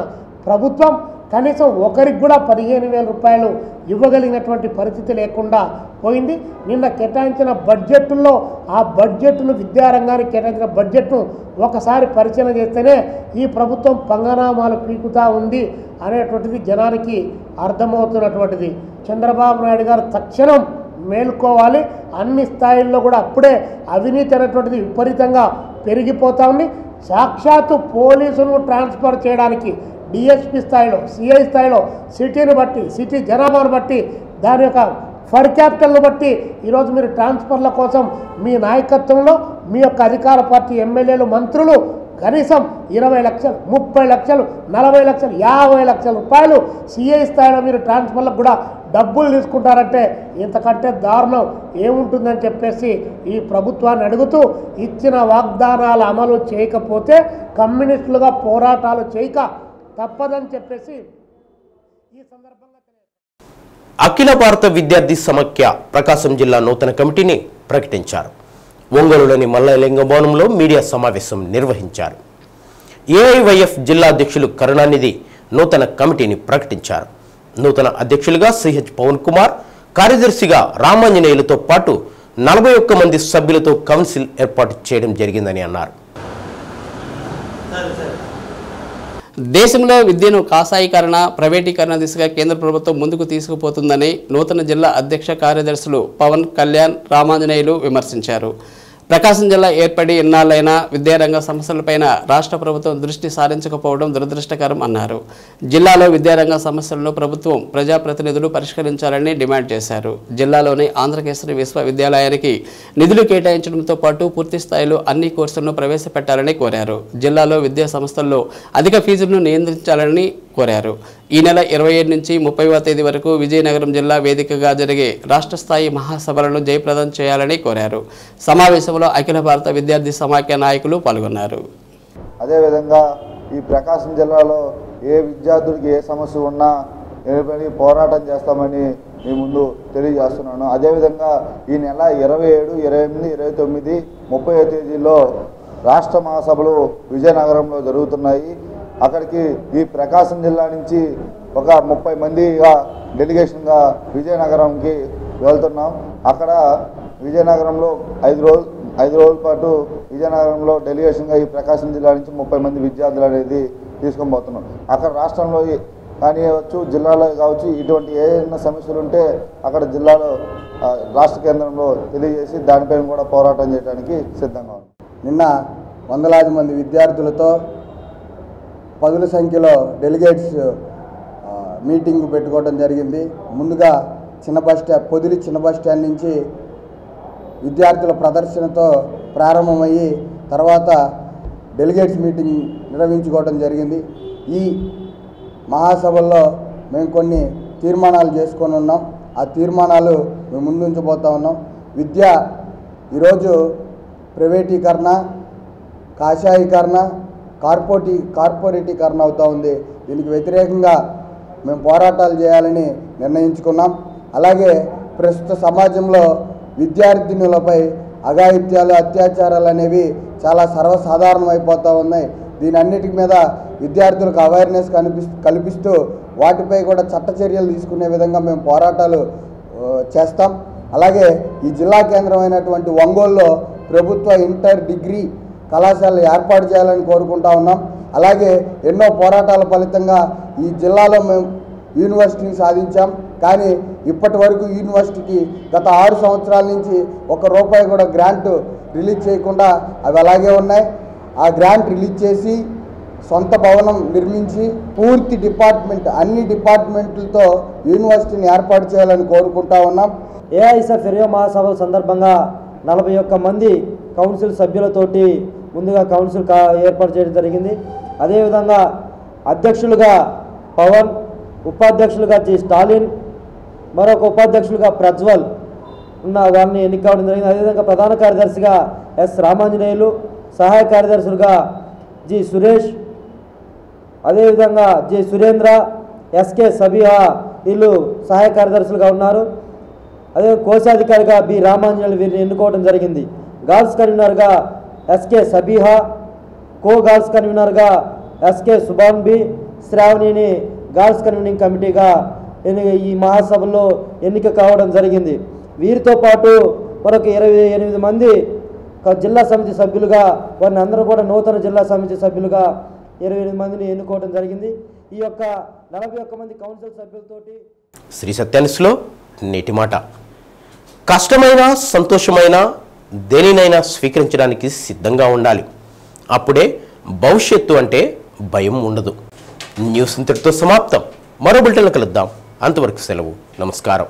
ప్రభుత్వం కనీసం ఒకరికి కూడా 15,000 రూపాయలు ఇవ్వగలిగినటువంటి పరిస్థితి లేకుండా పోయింది. నిన్న కేటాయించిన బడ్జెట్లో ఆ బడ్జెట్ను విద్యారంగానికి కేటాయించిన బడ్జెట్ను ఒకసారి పరిశీలన చేస్తేనే ఈ ప్రభుత్వం పంగనామాలు పీకుతా ఉంది అనేటువంటిది జనానికి అర్థమవుతున్నటువంటిది. చంద్రబాబు నాయుడు గారు తక్షణం మేల్కోవాలి. అన్ని స్థాయిల్లో కూడా అప్పుడే అవినీతి అనేటువంటిది విపరీతంగా పెరిగిపోతూ ఉంది. సాక్షాత్తు పోలీసులను ట్రాన్స్ఫర్ చేయడానికి డిఎస్పీ స్థాయిలో, సిఐ స్థాయిలో సిటీని బట్టి, సిటీ జనాభాను బట్టి, దాని యొక్క ఫర్ క్యాపిటల్ను బట్టి ఈరోజు మీరు ట్రాన్స్ఫర్ల కోసం మీ నాయకత్వంలో మీ యొక్క అధికార పార్టీ ఎమ్మెల్యేలు, మంత్రులు కనీసం 20 లక్షలు, 30 లక్షలు, 40 లక్షలు, 50 లక్షల రూపాయలు సిఐ స్థాయిలో మీరు ట్రాన్స్ఫర్లకు కూడా డబ్బులు తీసుకుంటారంటే ఇంతకంటే దారుణం ఏముంటుందని చెప్పేసి ఈ ప్రభుత్వాన్ని అడుగుతూ, ఇచ్చిన వాగ్దానాలు అమలు చేయకపోతే కమ్యూనిస్టులుగా పోరాటాలు చేయక తప్పదని చెప్పేసి ఈ సందర్భంగా అఖిల భారత విద్యార్థి సమాఖ్య ప్రకాశం జిల్లా నూతన కమిటీని ప్రకటించారు. ఒంగోలులోని మల్లలింగ భవనంలో మీడియా సమావేశం నిర్వహించారు. ఏఐవైఎఫ్ జిల్లా అధ్యక్షులు కరుణానిధి నూతన కమిటీని ప్రకటించారు. నూతన అధ్యక్షులుగా సిహెచ్ పవన్ కుమార్, కార్యదర్శిగా రామాంజనేయులతో పాటు 41 మంది సభ్యులతో కౌన్సిల్ ఏర్పాటు చేయడం జరిగిందని అన్నారు. దేశంలో విద్యను కాషాయీకరణ, ప్రైవేటీకరణ దిశగా కేంద్ర ప్రభుత్వం ముందుకు తీసుకుపోతుందని నూతన జిల్లా అధ్యక్ష కార్యదర్శులు పవన్ కళ్యాణ్, రామాంజనేయులు విమర్శించారు. ప్రకాశం జిల్లా ఏర్పడి ఎన్నాళ్ళైనా విద్యారంగ సమస్యలపైన రాష్ట్ర ప్రభుత్వం దృష్టి సారించకపోవడం దురదృష్టకరం అన్నారు. జిల్లాలో విద్యారంగ సమస్యలను ప్రభుత్వం, ప్రజాప్రతినిధులు పరిష్కరించాలని డిమాండ్ చేశారు. జిల్లాలోని ఆంధ్రకేసరి విశ్వవిద్యాలయానికి నిధులు కేటాయించడంతో పాటు పూర్తి స్థాయిలో అన్ని కోర్సులను ప్రవేశపెట్టాలని కోరారు. జిల్లాలో విద్యా సంస్థల్లో అధిక ఫీజులను నియంత్రించాలని కోరారు. ఈ నెల 27 నుంచి 30వ తేదీ వరకు విజయనగరం జిల్లా వేదికగా జరిగే రాష్ట్ర స్థాయి మహాసభలను జయప్రదం చేయాలని కోరారు. సమావేశంలో అఖిల భారత విద్యార్థి సమాఖ్య నాయకులు పాల్గొన్నారు. అదేవిధంగా ఈ ప్రకాశం జిల్లాలో ఏ విద్యార్థులకి ఏ సమస్య ఉన్నా నిలబడి పోరాటం చేస్తామని మీ ముందు తెలియజేస్తున్నాను. అదేవిధంగా ఈ నెల 27, 28, 29, 30వ తేదీలో రాష్ట్ర మహాసభలు విజయనగరంలో జరుగుతున్నాయి. అక్కడికి ఈ ప్రకాశం జిల్లా నుంచి ఒక 30 మందిగా డెలిగేషన్గా విజయనగరంకి వెళ్తున్నాం. అక్కడ విజయనగరంలో 5 రోజుల పాటు విజయనగరంలో డెలిగేషన్గా ఈ ప్రకాశం జిల్లా నుంచి 30 మంది విద్యార్థులు అనేది తీసుకొని పోతున్నాం. అక్కడ రాష్ట్రంలో కానివ్వచ్చు, జిల్లాలో కావచ్చు, ఇటువంటి ఏదైనా సమస్యలు ఉంటే అక్కడ జిల్లాలో రాష్ట్ర కేంద్రంలో తెలియజేసి దానిపైన కూడా పోరాటం చేయడానికి సిద్ధంగా ఉన్నాం. నిన్న వందలాది మంది విద్యార్థులతో పదుల సంఖ్యలో డెలిగేట్స్ మీటింగ్ పెట్టుకోవడం జరిగింది. ముందుగా పొదిలి చిన్న బస్ స్టాండ్ నుంచి విద్యార్థుల ప్రదర్శనతో ప్రారంభమయ్యి తర్వాత డెలిగేట్స్ మీటింగ్ నిర్వహించుకోవడం జరిగింది. ఈ మహాసభల్లో మేము కొన్ని తీర్మానాలు చేసుకొని ఉన్నాం. ఆ తీర్మానాలు మేము ముందుంచబోతూ ఉన్నాం. విద్య ఈరోజు ప్రైవేటీకరణ, కాషాయీకరణ, కార్పొరేటీకరణ అవుతూ ఉంది. దీనికి వ్యతిరేకంగా మేము పోరాటాలు చేయాలని నిర్ణయించుకున్నాం. అలాగే ప్రస్తుత సమాజంలో విద్యార్థినులపై అఘాయిత్యాలు, అత్యాచారాలు అనేవి చాలా సర్వసాధారణం అయిపోతూ ఉన్నాయి. దీని అన్నిటి మీద విద్యార్థులకు అవేర్నెస్ కల్పిస్తూ వాటిపై కూడా చట్ట చర్యలు తీసుకునే విధంగా మేము పోరాటాలు చేస్తాం. అలాగే ఈ జిల్లా కేంద్రమైనటువంటి ఒంగోలులో ప్రభుత్వ ఇంటర్, డిగ్రీ కళాశాలలు ఏర్పాటు చేయాలని కోరుకుంటా ఉన్నాం. అలాగే ఎన్నో పోరాటాల ఫలితంగా ఈ జిల్లాలో మేము యూనివర్సిటీని సాధించాం. కానీ ఇప్పటి వరకు యూనివర్సిటీకి గత 6 సంవత్సరాల నుంచి ₹1 కూడా గ్రాంట్ రిలీజ్ చేయకుండా అవి అలాగే ఉన్నాయి. ఆ గ్రాంట్ రిలీజ్ చేసి సొంత భవనం నిర్మించి పూర్తి డిపార్ట్మెంట్ అన్ని డిపార్ట్మెంట్లతో యూనివర్సిటీని ఏర్పాటు చేయాలని కోరుకుంటా ఉన్నాం. ఏఐఎస్ఎఫ్ 20వ మహాసభ సందర్భంగా 41 మంది కౌన్సిల్ సభ్యులతోటి ముందుగా కౌన్సిల్ ఏర్పాటు చేయడం జరిగింది. అదేవిధంగా అధ్యక్షులుగా పవన్, ఉపాధ్యక్షులుగా జి స్టాలిన్, మరొక ఉపాధ్యక్షులుగా ప్రజ్వల్ ఉన్న వారిని ఎన్నిక కావడం జరిగింది. అదేవిధంగా ప్రధాన కార్యదర్శిగా ఎస్ రామాంజనేయులు, సహాయ కార్యదర్శులుగా జి సురేష్, అదేవిధంగా జి సురేంద్ర, ఎస్కే సబిహా వీళ్ళు సహాయ కార్యదర్శులుగా ఉన్నారు. అదే కోశాధికారిగా బి రామాంజనేయులు వీరిని ఎన్నుకోవడం జరిగింది. గర్ల్స్ కన్వీనర్గా ఎస్కే సబిహా, కో గర్ల్స్ కన్వీనర్గా ఎస్కే సుభాన్ బి శ్రావణిని గర్ల్స్ కన్వీనింగ్ కమిటీగా ఈ మహాసభలో ఎన్నిక కావడం జరిగింది. వీరితో పాటు మరొక 28 మంది జిల్లా సమితి సభ్యులుగా, వారిని అందరూ కూడా నూతన జిల్లా సమితి సభ్యులుగా 28 మందిని ఎన్నుకోవడం జరిగింది. ఈ యొక్క 41 మంది కౌన్సిల్ సభ్యులతోటి శ్రీ సత్యాన్స్లో నేటి మాట. కష్టమైన సంతోషమైన దేనినైనా స్వీకరించడానికి సిద్ధంగా ఉండాలి. అప్పుడే భవిష్యత్తు అంటే భయం ఉండదు. న్యూస్ ఇంతటితో సమాప్తం. మరో బులెటిన్లో కలుద్దాం. అంతవరకు సెలవు. నమస్కారం.